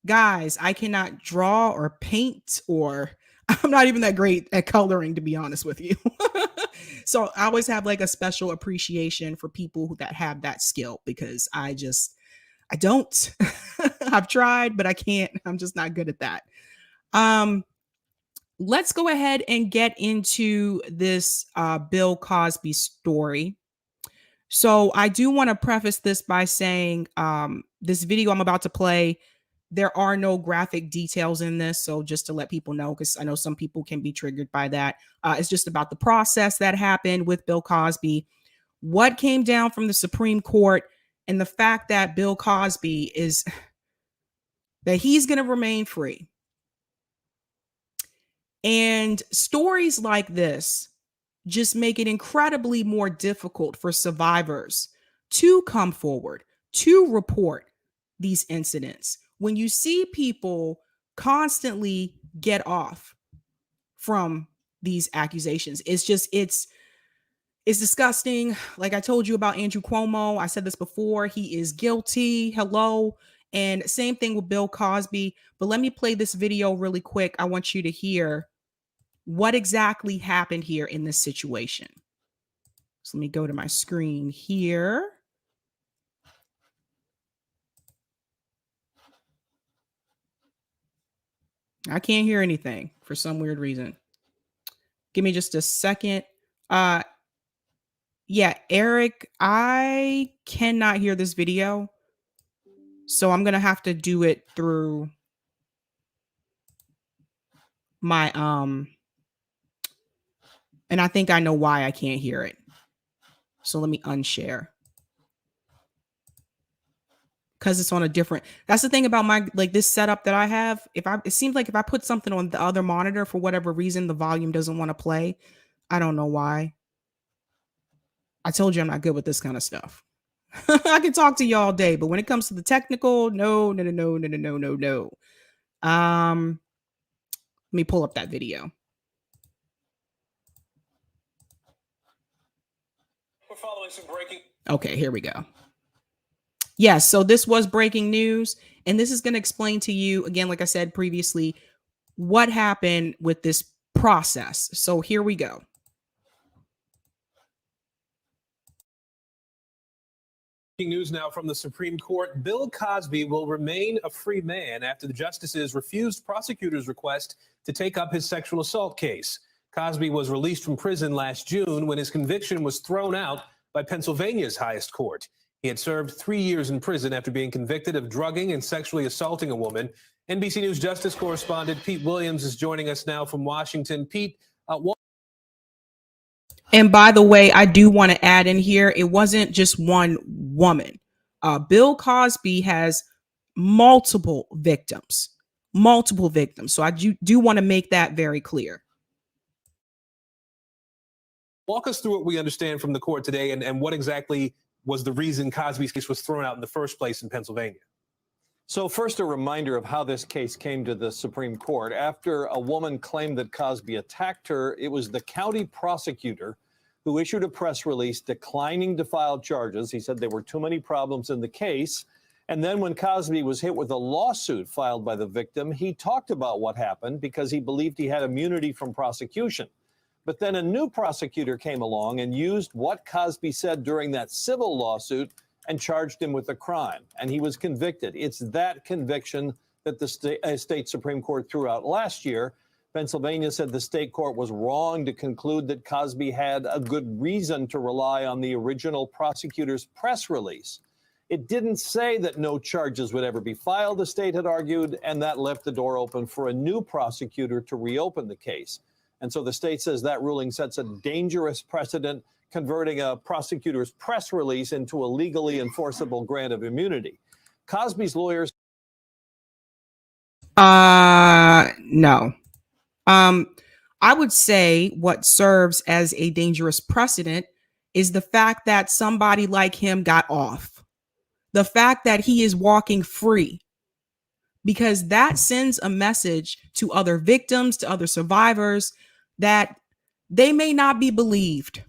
[SPEAKER 2] Guys, I cannot draw or paint, or I'm not even that great at coloring, to be honest with you. So I always have like a special appreciation for people that have that skill, because I don't. I've tried, but I can't. I'm just not good at that. Let's go ahead and get into this Bill Cosby story. So I do want to preface this by saying this video I'm about to play, there are no graphic details in this. So just to let people know, because I know some people can be triggered by that. It's just about the process that happened with Bill Cosby, what came down from the Supreme Court, and the fact that Bill Cosby that he's going to remain free. And stories like this just make it incredibly more difficult for survivors to come forward, to report these incidents. When you see people constantly get off from these accusations, it's disgusting. Like I told you about Andrew Cuomo, I said this before, he is guilty. Hello. And same thing with Bill Cosby. But let me play this video really quick. I want you to hear what exactly happened here in this situation. So let me go to my screen here. I can't hear anything for some weird reason. Give me just a second. Yeah, Eric, I cannot hear this video. So I'm going to have to do it through my, and I think I know why I can't hear it. So let me unshare. Because it's on a different, that's the thing about my, like this setup that I have. It seems like if I put something on the other monitor, for whatever reason, the volume doesn't want to play. I don't know why. I told you I'm not good with this kind of stuff. I can talk to you all day, but when it comes to the technical, no. Let me pull up that video. We're following some breaking. Okay, here we go. Yes, so this was breaking news, and this is going to explain to you, again, like I said previously, what happened with this process. So here we go.
[SPEAKER 4] News now from the Supreme Court. Bill Cosby will remain a free man after the justices refused prosecutors' request to take up his sexual assault case. Cosby was released from prison last June when his conviction was thrown out by Pennsylvania's highest court. He had served 3 years in prison after being convicted of drugging and sexually assaulting a woman. NBC News justice correspondent Pete Williams is joining us now from Washington. Pete,
[SPEAKER 2] and by the way, I do want to add in here, it wasn't just one woman. Bill Cosby has multiple victims. So I do want to make that very clear.
[SPEAKER 4] Walk us through what we understand from the court today and what exactly was the reason Cosby's case was thrown out in the first place in Pennsylvania.
[SPEAKER 5] So first, a reminder of how this case came to the Supreme Court. After a woman claimed that Cosby attacked her, it was the county prosecutor who issued a press release declining to file charges. He said there were too many problems in the case. And then when Cosby was hit with a lawsuit filed by the victim, he talked about what happened because he believed he had immunity from prosecution. But then a new prosecutor came along and used what Cosby said during that civil lawsuit and charged him with a crime. And he was convicted. It's that conviction that the state Supreme Court threw out last year. Pennsylvania said the state court was wrong to conclude that Cosby had a good reason to rely on the original prosecutor's press release. It didn't say that no charges would ever be filed, the state had argued, and that left the door open for a new prosecutor to reopen the case. And so the state says that ruling sets a dangerous precedent, converting a prosecutor's press release into a legally enforceable grant of immunity. Cosby's lawyers.
[SPEAKER 2] No. I would say what serves as a dangerous precedent is the fact that somebody like him got off. The fact that he is walking free, because that sends a message to other victims, to other survivors, that they may not be believed.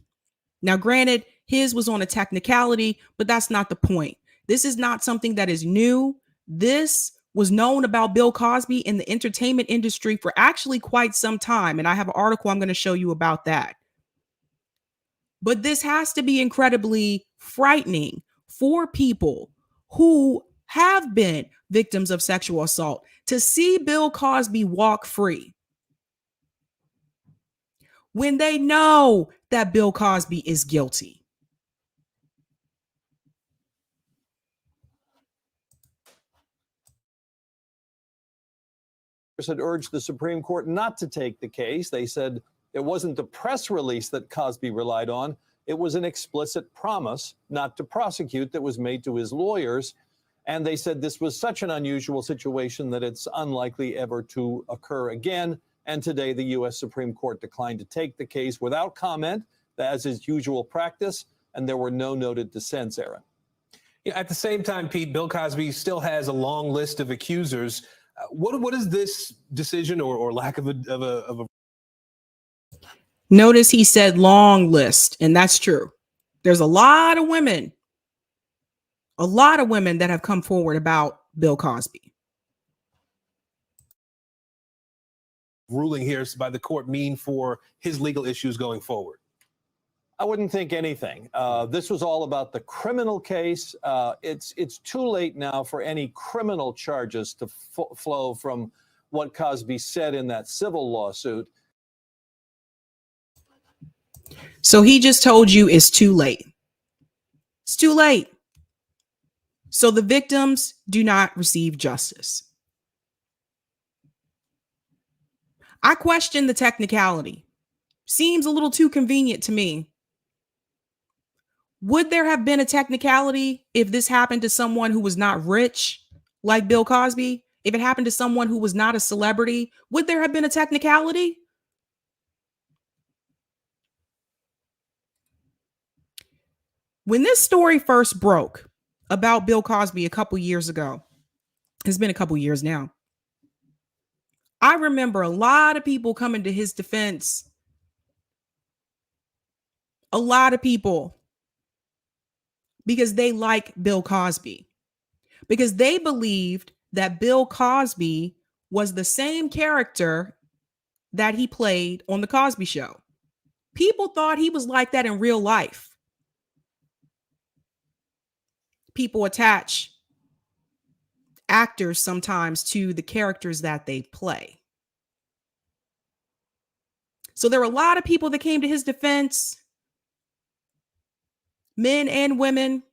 [SPEAKER 2] Now, granted, his was on a technicality, but that's not the point. This is not something that is new. This was known about Bill Cosby in the entertainment industry for actually quite some time. And I have an article I'm going to show you about that. But this has to be incredibly frightening for people who have been victims of sexual assault to see Bill Cosby walk free when they know that Bill Cosby is guilty.
[SPEAKER 5] Had urged the Supreme Court not to take the case. They said it wasn't the press release that Cosby relied on. It was an explicit promise not to prosecute that was made to his lawyers. And they said this was such an unusual situation that it's unlikely ever to occur again. And today, the U.S. Supreme Court declined to take the case without comment, as is usual practice, and there were no noted dissents, Aaron.
[SPEAKER 4] At the same time, Pete, Bill Cosby still has a long list of accusers. What is this decision or lack of a...
[SPEAKER 2] Notice he said long list, and that's true. There's a lot of women that have come forward about Bill Cosby.
[SPEAKER 4] Ruling here by the court mean for his legal issues going forward?
[SPEAKER 5] I wouldn't think anything. This was all about the criminal case. It's too late now for any criminal charges to flow from what Cosby said in that civil lawsuit.
[SPEAKER 2] So he just told you it's too late. It's too late. So the victims do not receive justice. I question the technicality. Seems a little too convenient to me. Would there have been a technicality if this happened to someone who was not rich, like Bill Cosby? If it happened to someone who was not a celebrity, would there have been a technicality? When this story first broke about Bill Cosby a couple years ago, it's been a couple years now, I remember a lot of people coming to his defense. A lot of people. Because they like Bill Cosby. Because they believed that Bill Cosby was the same character that he played on The Cosby Show. People thought he was like that in real life. People attach actors sometimes to the characters that they play. So there were a lot of people that came to his defense, men and women.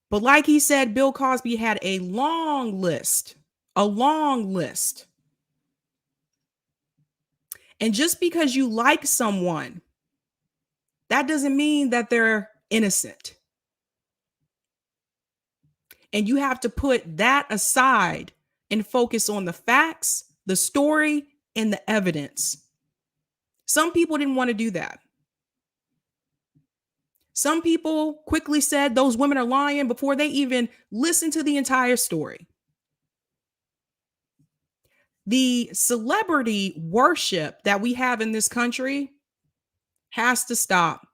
[SPEAKER 2] But like he said, Bill Cosby had a long list, And just because you like someone, that doesn't mean that they're innocent. And you have to put that aside and focus on the facts, the story, and the evidence. Some people didn't want to do that. Some people quickly said those women are lying before they even listened to the entire story. The celebrity worship that we have in this country has to stop.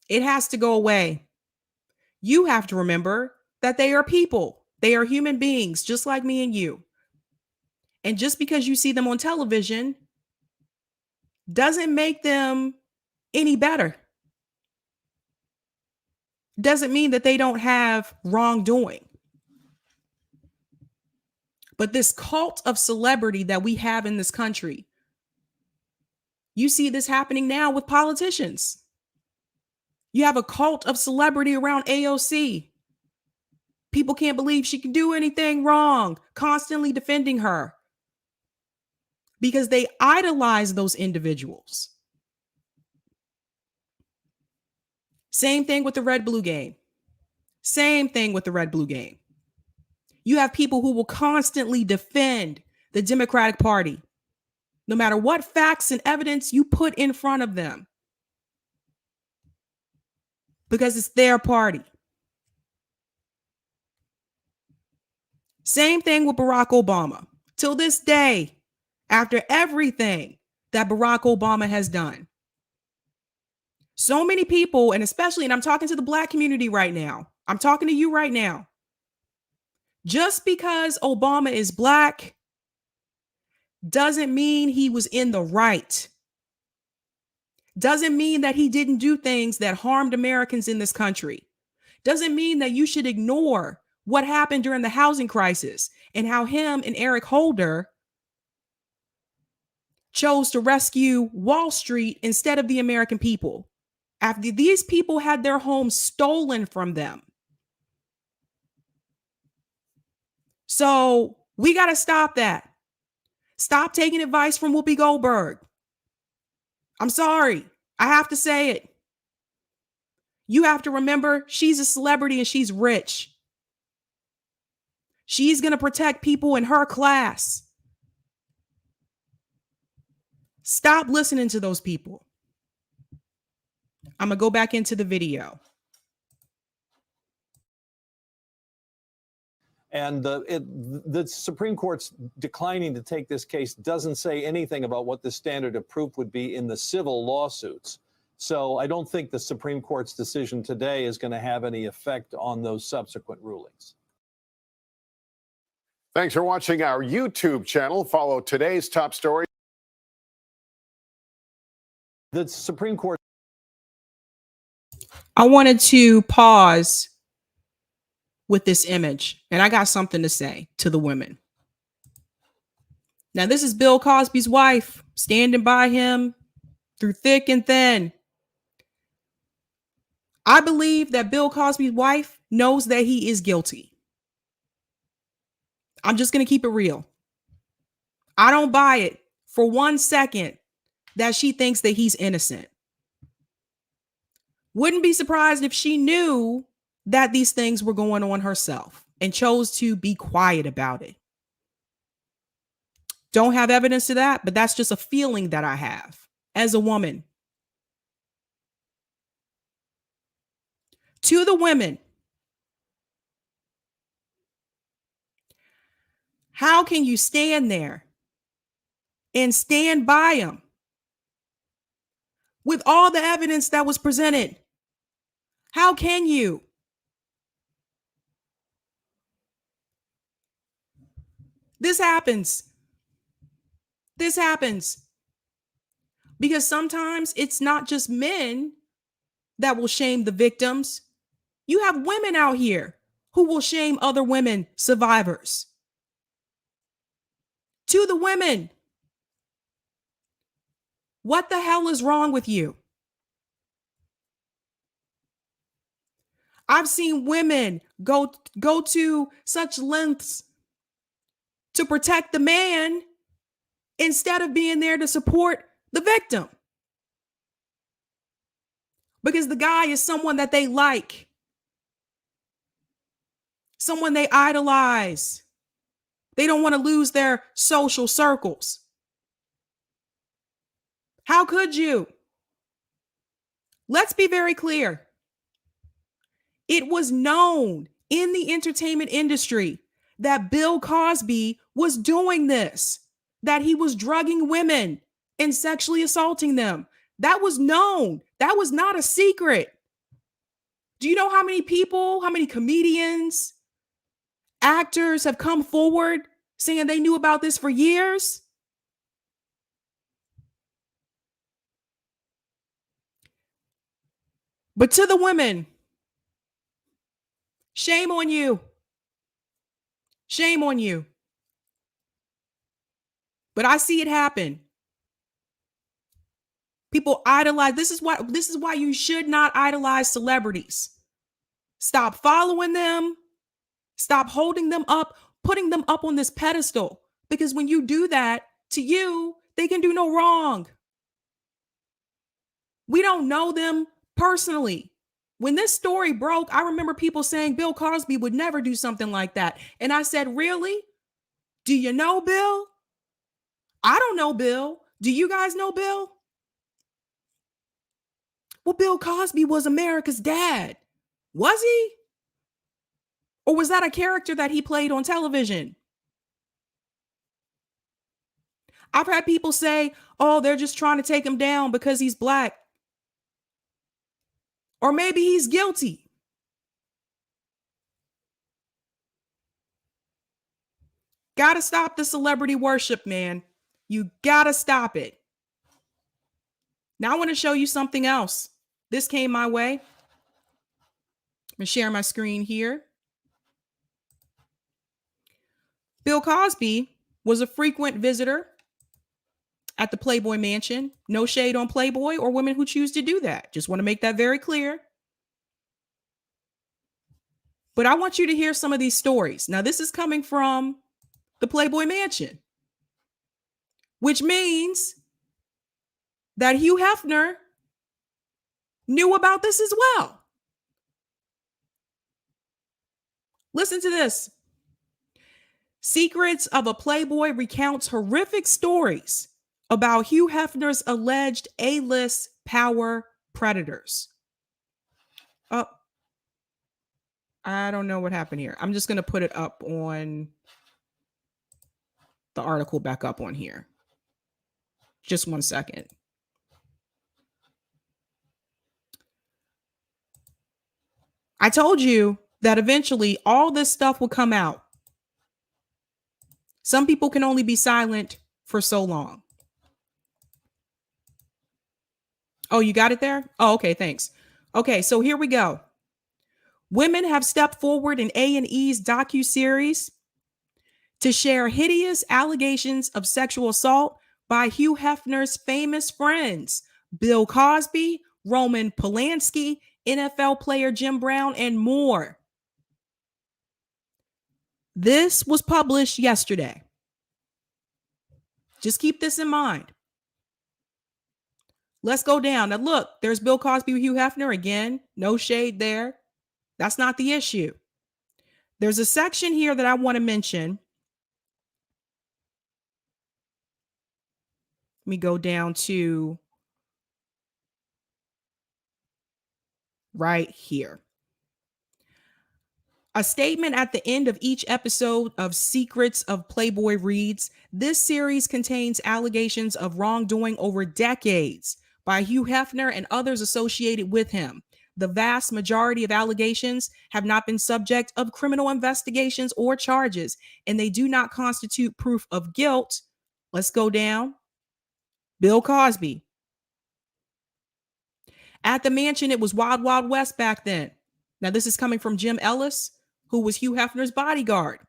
[SPEAKER 2] It has to go away. You have to remember that they are people. They are human beings, just like me and you. And just because you see them on television doesn't make them any better. Doesn't mean that they don't have wrongdoing. But this cult of celebrity that we have in this country, you see this happening now with politicians. You have a cult of celebrity around AOC. People can't believe she can do anything wrong, constantly defending her because they idolize those individuals. Same thing with the red-blue game. Same thing with the red-blue game. You have people who will constantly defend the Democratic Party, no matter what facts and evidence you put in front of them, because it's their party. Same thing with Barack Obama. Till this day, after everything that Barack Obama has done, so many people, and especially, and I'm talking to the Black community right now, I'm talking to you right now. Just because Obama is Black doesn't mean he was in the right. Doesn't mean that he didn't do things that harmed Americans in this country. Doesn't mean that you should ignore what happened during the housing crisis and how him and Eric Holder chose to rescue Wall Street instead of the American people, after these people had their homes stolen from them. So we got to stop that. Stop taking advice from Whoopi Goldberg. I'm sorry. I have to say it. You have to remember she's a celebrity and she's rich. She's going to protect people in her class. Stop listening to those people. I'm going to go back into the video.
[SPEAKER 5] And the Supreme Court's declining to take this case doesn't say anything about what the standard of proof would be in the civil lawsuits. So I don't think the Supreme Court's decision today is going to have any effect on those subsequent rulings.
[SPEAKER 6] Thanks for watching our YouTube channel. Follow today's top story.
[SPEAKER 5] The Supreme Court.
[SPEAKER 2] I wanted to pause with this image, and I got something to say to the women. Now, this is Bill Cosby's wife standing by him through thick and thin. I believe that Bill Cosby's wife knows that he is guilty. I'm just going to keep it real. I don't buy it for 1 second that she thinks that he's innocent. Wouldn't be surprised if she knew that these things were going on herself and chose to be quiet about it. Don't have evidence to that, but that's just a feeling that I have as a woman. To the women, how can you stand there and stand by him with all the evidence that was presented? How can you? This happens. This happens because sometimes it's not just men that will shame the victims. You have women out here who will shame other women, survivors. To the women, what the hell is wrong with you? I've seen women go to such lengths to protect the man instead of being there to support the victim. Because the guy is someone that they like, someone they idolize. They don't want to lose their social circles. How could you? Let's be very clear. It was known in the entertainment industry that Bill Cosby was doing this, that he was drugging women and sexually assaulting them. That was known. That was not a secret. Do you know how many people, how many comedians, actors have come forward saying they knew about this for years? But to the women, shame on you. Shame on you. But I see it happen. People idolize. This is why you should not idolize celebrities. Stop following them. Stop holding them up, putting them up on this pedestal. Because when you do that to you, they can do no wrong. We don't know them personally. When this story broke, I remember people saying Bill Cosby would never do something like that. And I said, really? Do you know Bill? I don't know Bill. Do you guys know Bill? Well, Bill Cosby was America's dad. Was he? Or was that a character that he played on television? I've had people say, oh, they're just trying to take him down because he's black. Or maybe he's guilty. Gotta stop the celebrity worship, man. You gotta stop it. Now I want to show you something else. This came my way. I'm gonna share my screen here. Bill Cosby was a frequent visitor at the Playboy Mansion. No shade on Playboy or women who choose to do that. Just want to make that very clear. But I want you to hear some of these stories. Now, this is coming from the Playboy Mansion, which means that Hugh Hefner knew about this as well. Listen to this. Secrets of a Playboy recounts horrific stories about Hugh Hefner's alleged A-list power predators. Oh, I don't know what happened here. I'm just going to put it up on the article back up on here. Just 1 second. I told you that eventually all this stuff will come out. Some people can only be silent for so long. Oh, you got it there? Oh, okay, thanks. Okay, so here we go. Women have stepped forward in A&E's docuseries to share hideous allegations of sexual assault by Hugh Hefner's famous friends, Bill Cosby, Roman Polanski, NFL player Jim Brown, and more. This was published yesterday. Just keep this in mind. Let's go down. Now look, there's Bill Cosby with Hugh Hefner again. No shade there. That's not the issue. There's a section here that I want to mention. Let me go down to right here. A statement at the end of each episode of Secrets of Playboy reads, this series contains allegations of wrongdoing over decades by Hugh Hefner and others associated with him. The vast majority of allegations have not been subject of criminal investigations or charges, and they do not constitute proof of guilt. Let's go down. Bill Cosby. At the mansion, it was Wild Wild West back then. Now, this is coming from Jim Ellis, who was Hugh Hefner's bodyguard.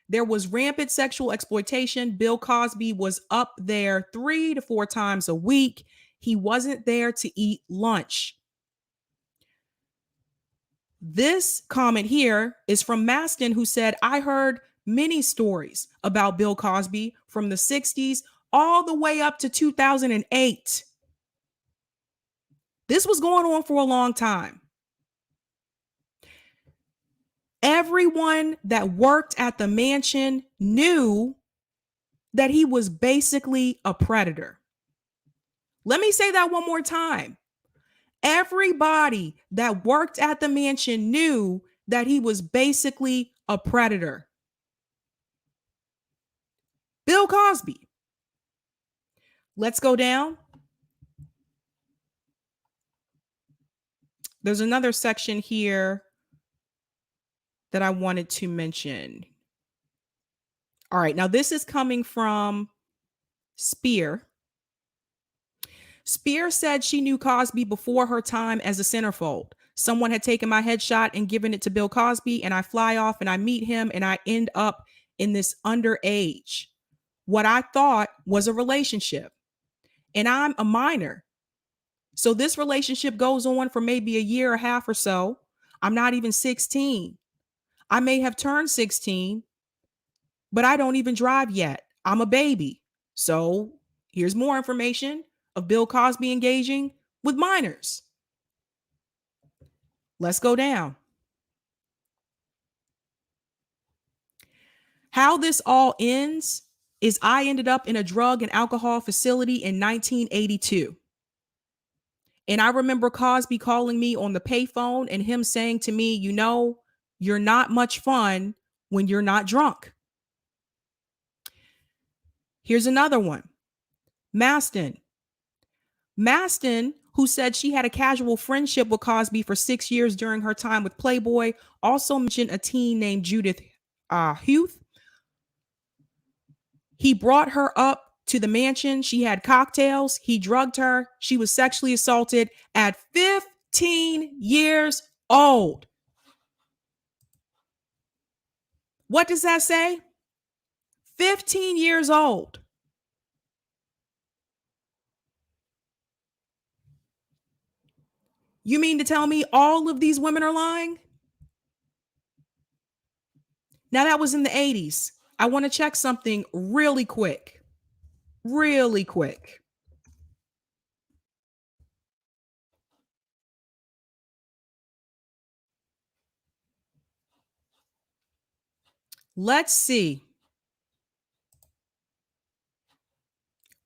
[SPEAKER 2] There was rampant sexual exploitation. Bill Cosby was up there 3 to 4 times a week. He wasn't there to eat lunch. This comment here is from Maston, who said, I heard many stories about Bill Cosby from the 60s all the way up to 2008. This was going on for a long time. Everyone that worked at the mansion knew that he was basically a predator. Let me say that one more time. Everybody that worked at the mansion knew that he was basically a predator. Bill Cosby. Let's go down. There's another section here that I wanted to mention. All right, now this is coming from Spear. Spear said she knew Cosby before her time as a centerfold. Someone had taken my headshot and given it to Bill Cosby, and I fly off and I meet him and I end up in this underage, what I thought was a relationship. And I'm a minor. So this relationship goes on for maybe a year or a half or so. I'm not even 16. I may have turned 16, but I don't even drive yet. I'm a baby. So here's more information of Bill Cosby engaging with minors. Let's go down. How this all ends is I ended up in a drug and alcohol facility in 1982. And I remember Cosby calling me on the payphone and him saying to me, you know, you're not much fun when you're not drunk. Here's another one. Maston, who said she had a casual friendship with Cosby for 6 years during her time with Playboy, also mentioned a teen named Judith Huth. He brought her up to the mansion. She had cocktails. He drugged her. She was sexually assaulted at 15 years old. What does that say? 15 years old. You mean to tell me all of these women are lying? Now, that was in the 80s. I want to check something really quick. Really quick. Let's see.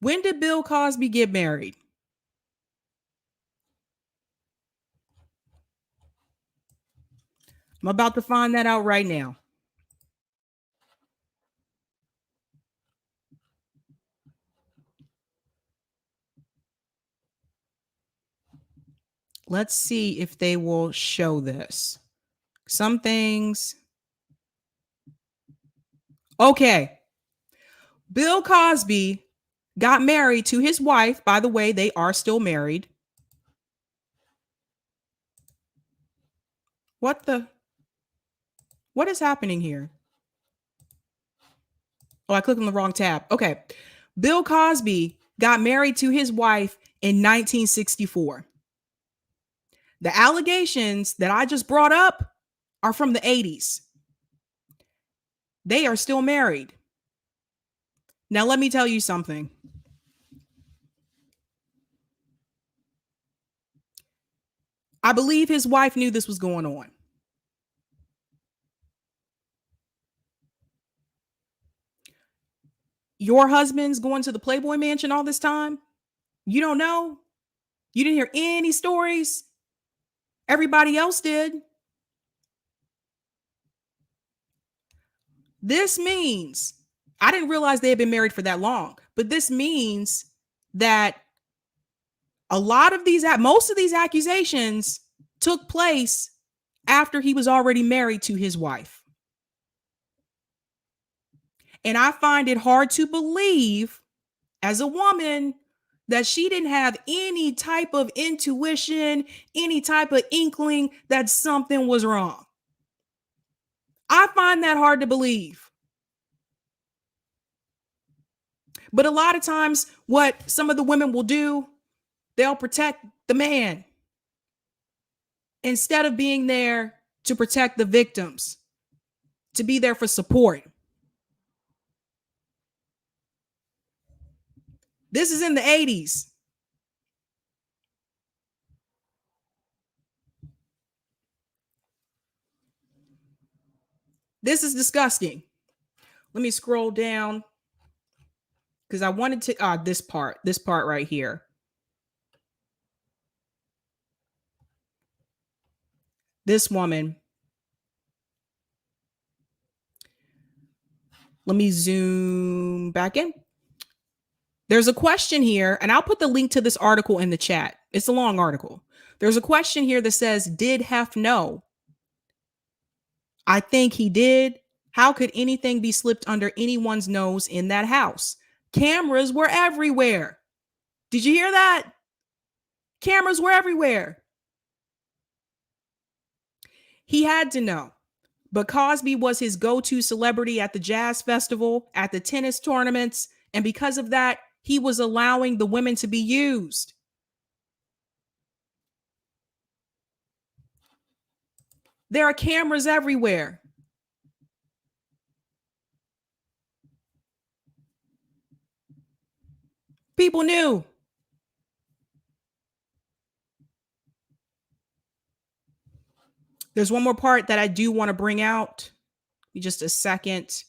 [SPEAKER 2] When did Bill Cosby get married? I'm about to find that out right now. Let's see if they will show this. Some things. Okay. Bill Cosby got married to his wife. By the way, they are still married. What is happening here? Oh, I clicked on the wrong tab. Okay. Bill Cosby got married to his wife in 1964. The allegations that I just brought up are from the 80s. They are still married. Now, let me tell you something. I believe his wife knew this was going on. Your husband's going to the Playboy Mansion all this time? You don't know? You didn't hear any stories? Everybody else did. This means, I didn't realize they had been married for that long, but this means that most of these accusations took place after he was already married to his wife. And I find it hard to believe, as a woman, that she didn't have any type of intuition, any type of inkling that something was wrong. I find that hard to believe. But a lot of times, what some of the women will do, they'll protect the man instead of being there to protect the victims, to be there for support. This is in the 80s. This is disgusting. Let me scroll down because I wanted to, this part right here. this woman, let me zoom back in. There's a question here, and I'll put the link to this article in the chat. It's a long article. There's a question here that says, did Hef know? I think he did. How could anything be slipped under anyone's nose in that house? Cameras were everywhere. Did you hear that? Cameras were everywhere. He had to know. But Cosby was his go-to celebrity at the jazz festival, at the tennis tournaments, and because of that, he was allowing the women to be used. There are cameras everywhere. People knew. There's one more part that I do want to bring out. Give me just a second.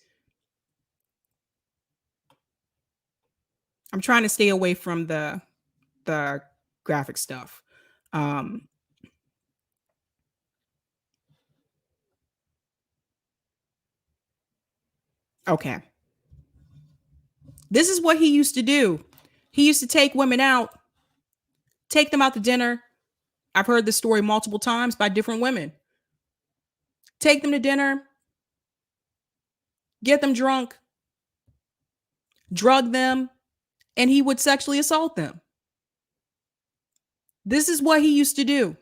[SPEAKER 2] I'm trying to stay away from the graphic stuff. Okay. This is what he used to do. He used to take women out, take them out to dinner. I've heard this story multiple times by different women. Take them to dinner, get them drunk, drug them, and he would sexually assault them. This is what he used to do.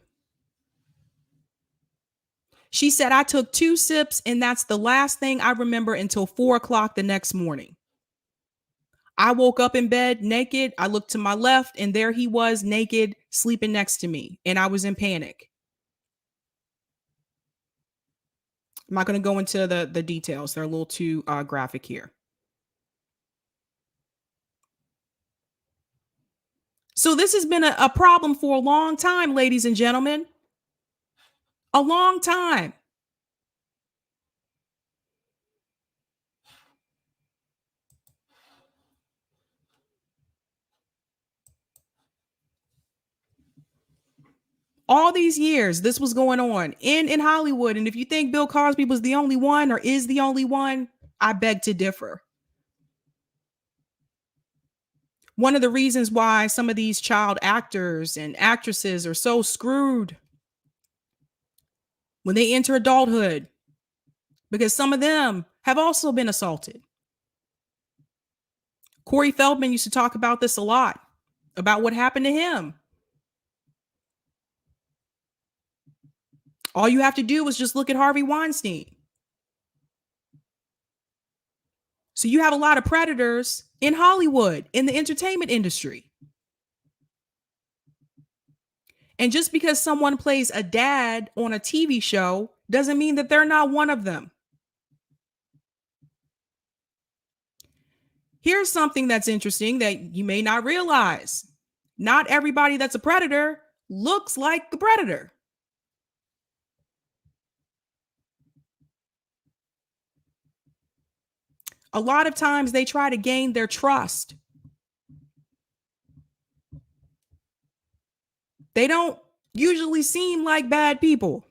[SPEAKER 2] She said, I took 2 sips, and that's the last thing I remember until 4 o'clock the next morning. I woke up in bed naked. I looked to my left, and there he was naked, sleeping next to me, and I was in panic. I'm not going to go into the details. They're a little too graphic here. So this has been a problem for a long time, ladies and gentlemen. A long time. All these years, this was going on in Hollywood. And if you think Bill Cosby was the only one or is the only one, I beg to differ. One of the reasons why some of these child actors and actresses are so screwed when they enter adulthood, because some of them have also been assaulted. Corey Feldman used to talk about this a lot, about what happened to him. All you have to do is just look at Harvey Weinstein. So you have a lot of predators in Hollywood, in the entertainment industry. And just because someone plays a dad on a TV show doesn't mean that they're not one of them. Here's something that's interesting that you may not realize. Not everybody that's a predator looks like the predator. A lot of times they try to gain their trust. They don't usually seem like bad people.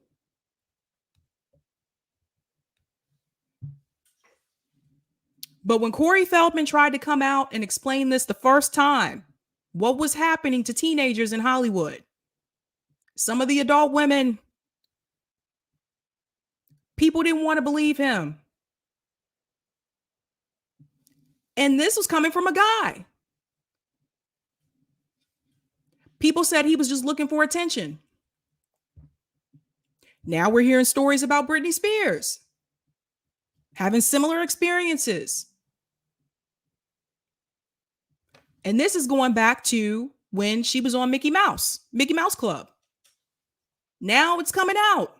[SPEAKER 2] But when Corey Feldman tried to come out and explain this the first time, what was happening to teenagers in Hollywood, some of the adult women, people didn't want to believe him. And this was coming from a guy. People said he was just looking for attention. Now we're hearing stories about Britney Spears having similar experiences. And this is going back to when she was on Mickey Mouse Club. Now it's coming out.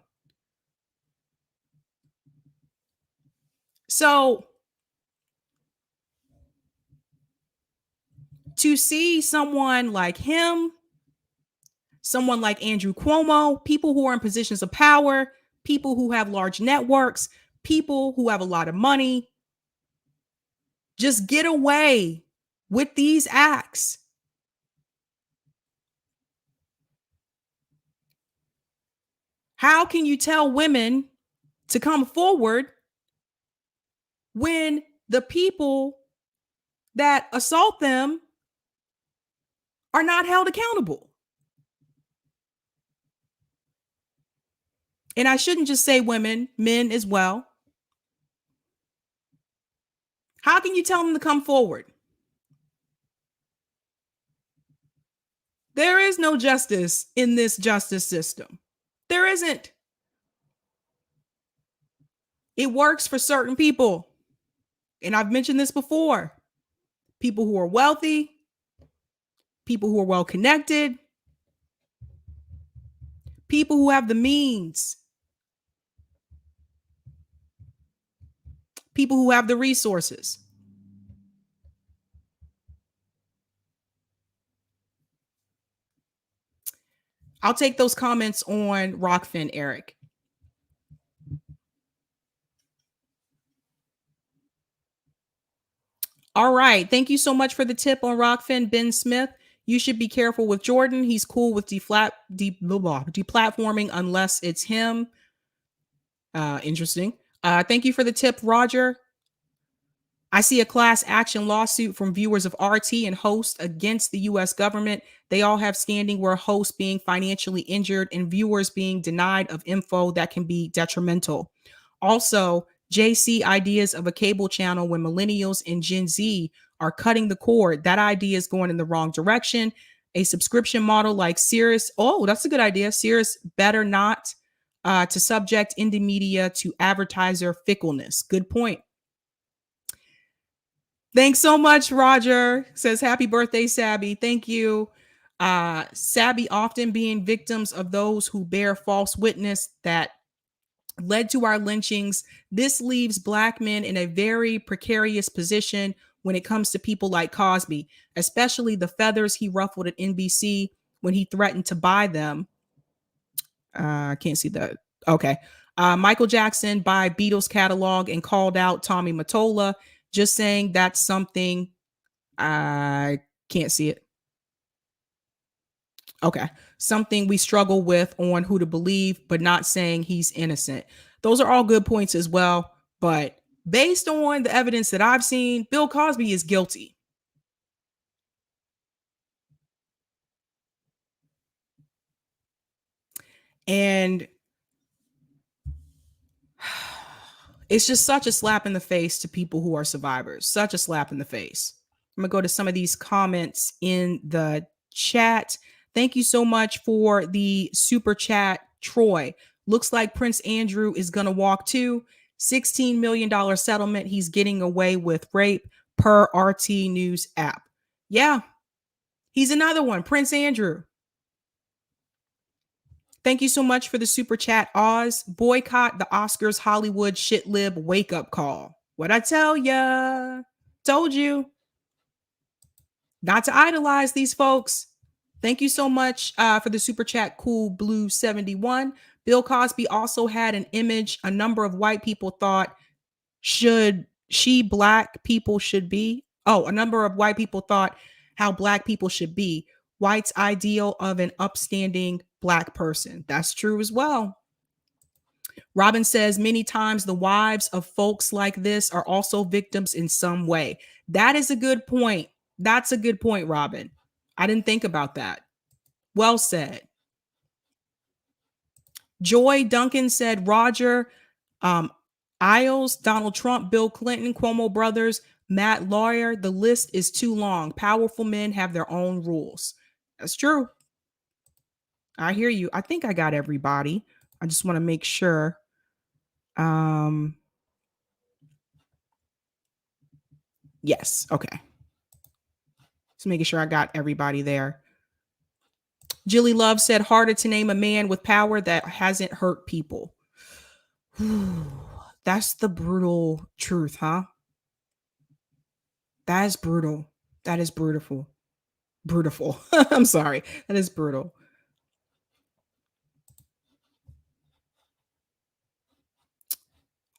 [SPEAKER 2] So to see someone like him, someone like Andrew Cuomo, people who are in positions of power, people who have large networks, people who have a lot of money, just get away with these acts. How can you tell women to come forward when the people that assault them are not held accountable? And I shouldn't just say women, men as well. How can you tell them to come forward? There is no justice in this justice system. There isn't. It works for certain people. And I've mentioned this before. People who are wealthy, people who are well connected, people who have the means, people who have the resources. I'll take those comments on Rockfin, Eric. All right. Thank you so much for the tip on Rockfin, Ben Smith. You should be careful with Jordan. He's cool with deplatforming unless it's him. Interesting. Thank you for the tip, Roger. I see a class action lawsuit from viewers of RT and host against the U.S. government. They all have standing where hosts being financially injured and viewers being denied of info that can be detrimental. Also, JC ideas of a cable channel when millennials and Gen Z are cutting the cord. That idea is going in the wrong direction. A subscription model like Sirius. Oh, that's a good idea. Sirius better not to subject indie media to advertiser fickleness. Good point. Thanks so much, Roger. Says happy birthday, Sabby. Thank you. Sabby often being victims of those who bear false witness that led to our lynchings. This leaves Black men in a very precarious position when it comes to people like Cosby, especially the feathers he ruffled at NBC when he threatened to buy them. I can't see that. Okay. Michael Jackson buy Beatles catalog and called out Tommy Mottola. Just saying that's something. I can't see it. Okay. Something we struggle with on who to believe, but not saying he's innocent. Those are all good points as well. But based on the evidence that I've seen, Bill Cosby is guilty. And it's just such a slap in the face to people who are survivors. Such a slap in the face. I'm going to go to some of these comments in the chat. Thank you so much for the super chat, Troy. Looks like Prince Andrew is going to walk too. $16 million settlement. He's getting away with rape per RT News app. Yeah, he's another one. Prince Andrew. Thank you so much for the super chat, Oz. Boycott the Oscars Hollywood shit lib wake up call. What'd I tell ya? Told you. Not to idolize these folks. Thank you so much for the super chat, Cool Blue 71. Bill Cosby also had an image a number of white people thought black people should be. Oh, a number of white people thought how black people should be. White's ideal of an upstanding black person. That's true as well. Robin says many times the wives of folks like this are also victims in some way. That is a good point. That's a good point, Robin. I didn't think about that. Well said. Joy Duncan said Roger, Isles, Donald Trump, Bill Clinton, Cuomo brothers, Matt Lawyer. The list is too long. Powerful men have their own rules. That's true. I hear you. I think I got everybody. I just want to make sure. Yes. Okay. Just making sure I got everybody there. Jilly Love said harder to name a man with power that hasn't hurt people. That's the brutal truth, huh? That is brutal. That is brutal. Brutal. I'm sorry. That is brutal.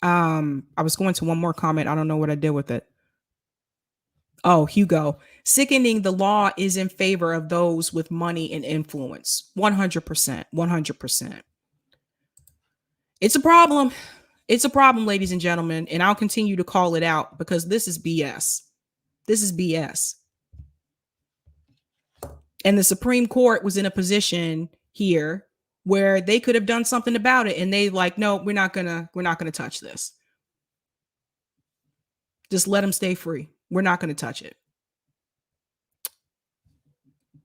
[SPEAKER 2] I was going to one more comment. I don't know what I did with it. Oh, Hugo. Sickening, the law is in favor of those with money and influence. 100%. 100%. It's a problem. It's a problem, ladies and gentlemen, and I'll continue to call it out because this is BS. This is BS. And the Supreme Court was in a position here where they could have done something about it, and they like, no, we're not gonna touch this. Just let them stay free. We're not gonna touch it.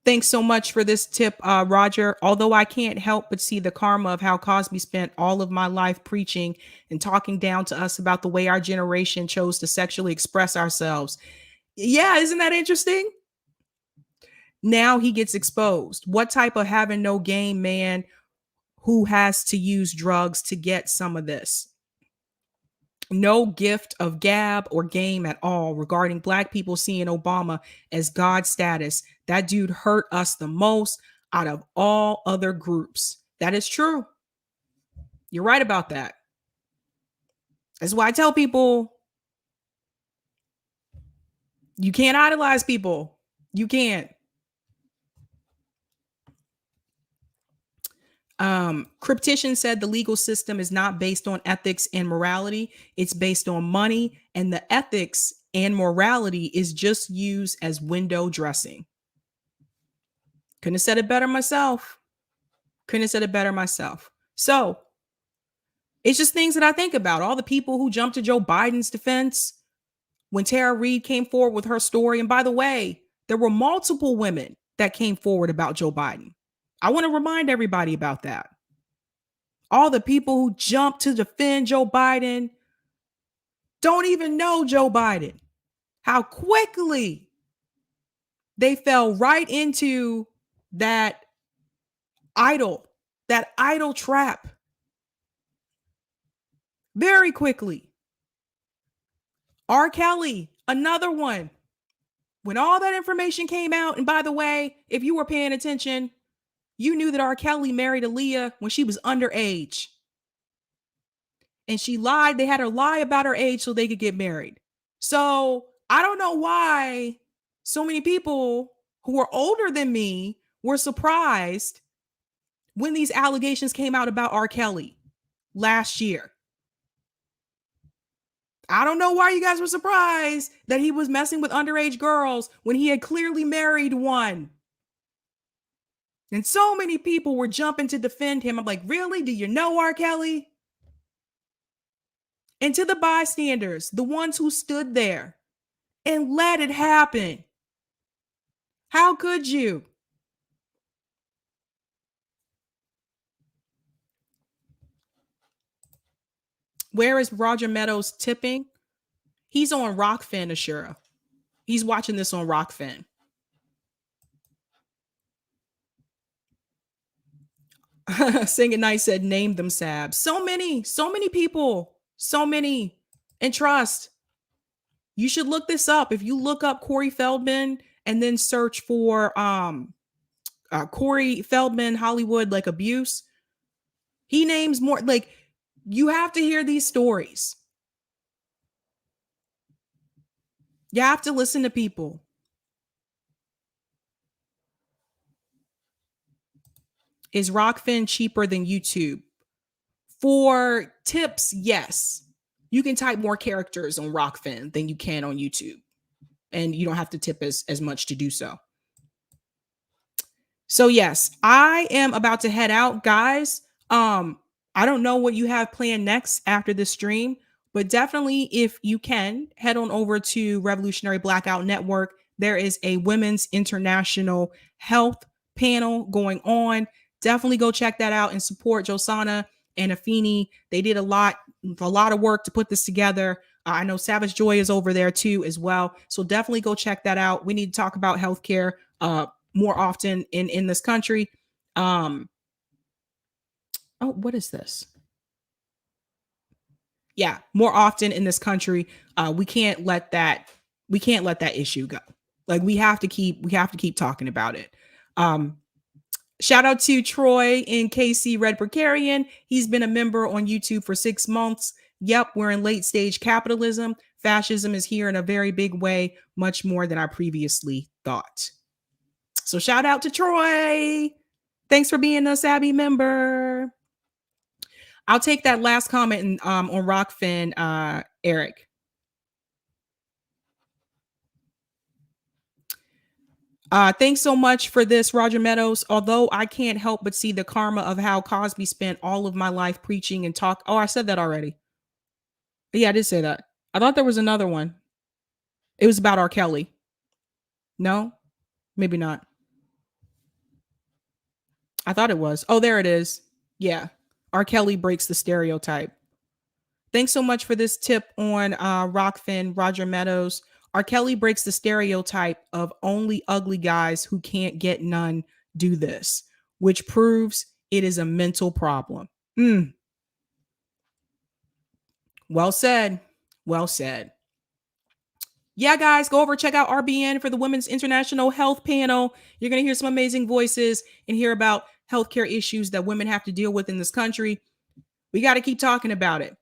[SPEAKER 2] Thanks so much for this tip, Roger. Although I can't help but see the karma of how Cosby spent all of my life preaching and talking down to us about the way our generation chose to sexually express ourselves. Yeah, isn't that interesting? Now he gets exposed. What type of having no game man who has to use drugs to get some of this? No gift of gab or game at all regarding Black people seeing Obama as God status. That dude hurt us the most out of all other groups. That is true. You're right about that. That's why I tell people, you can't idolize people. You can't. Cryptician said the legal system is not based on ethics and morality. It's based on money, and the ethics and morality is just used as window dressing. Couldn't have said it better myself. Couldn't have said it better myself. So it's just things that I think about. All the people who jumped to Joe Biden's defense when Tara Reade came forward with her story. And by the way, there were multiple women that came forward about Joe Biden. I want to remind everybody about that. All the people who jumped to defend Joe Biden don't even know Joe Biden. How quickly they fell right into that idol trap. Very quickly. R. Kelly, another one. When all that information came out, and by the way, if you were paying attention, you knew that R. Kelly married Aaliyah when she was underage. And she lied. They had her lie about her age so they could get married. So I don't know why so many people who were older than me were surprised when these allegations came out about R. Kelly last year. I don't know why you guys were surprised that he was messing with underage girls when he had clearly married one. And so many people were jumping to defend him. I'm like, really? Do you know R. Kelly? And to the bystanders, the ones who stood there and let it happen. How could you? Where is Roger Meadows tipping? He's on Rockfin, Ashura. He's watching this on Rockfin. Singing Night said, name them Sabs. So many people, so many. And trust, you should look this up. If you look up Corey Feldman and then search for Corey Feldman Hollywood like abuse, he names more. Like, you have to hear these stories. You have to listen to people. Is Rockfin cheaper than YouTube? For tips, yes. You can type more characters on Rockfin than you can on YouTube. And you don't have to tip as much to do so. So yes, I am about to head out, guys. I don't know what you have planned next after this stream, but definitely if you can, head on over to Revolutionary Blackout Network. There is a Women's International Health panel going on. Definitely go check that out and support Josana and Afeni. They did a lot of work to put this together. I know Savage Joy is over there too as well. So definitely go check that out. We need to talk about healthcare more often in this country. Oh, what is this? Yeah, more often in this country. We can't let that issue go. Like we have to keep talking about it. Shout out to Troy in KC Red Precarian. He's been a member on YouTube for 6 months. Yep, we're in late stage capitalism. Fascism is here in a very big way, much more than I previously thought. So shout out to Troy. Thanks for being a Sabby member. I'll take that last comment on Rockfin, Eric. Thanks so much for this, Roger Meadows. Although I can't help but see the karma of how Cosby spent all of my life preaching and talk. Oh, I said that already. Yeah, I did say that. I thought there was another one. It was about R. Kelly. No, maybe not. I thought it was. Oh, there it is. Yeah. R. Kelly breaks the stereotype. Thanks so much for this tip on Rockfin, Roger Meadows. R. Kelly breaks the stereotype of only ugly guys who can't get none do this, which proves it is a mental problem. Well said. Well said. Yeah, guys, go over, check out RBN for the Women's International Health Panel. You're going to hear some amazing voices and hear about healthcare issues that women have to deal with in this country. We got to keep talking about it.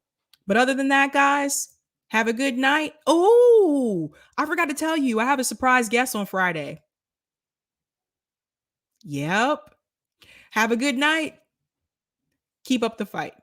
[SPEAKER 2] But other than that, guys, have a good night. Oh, I forgot to tell you, I have a surprise guest on Friday. Yep. Have a good night. Keep up the fight.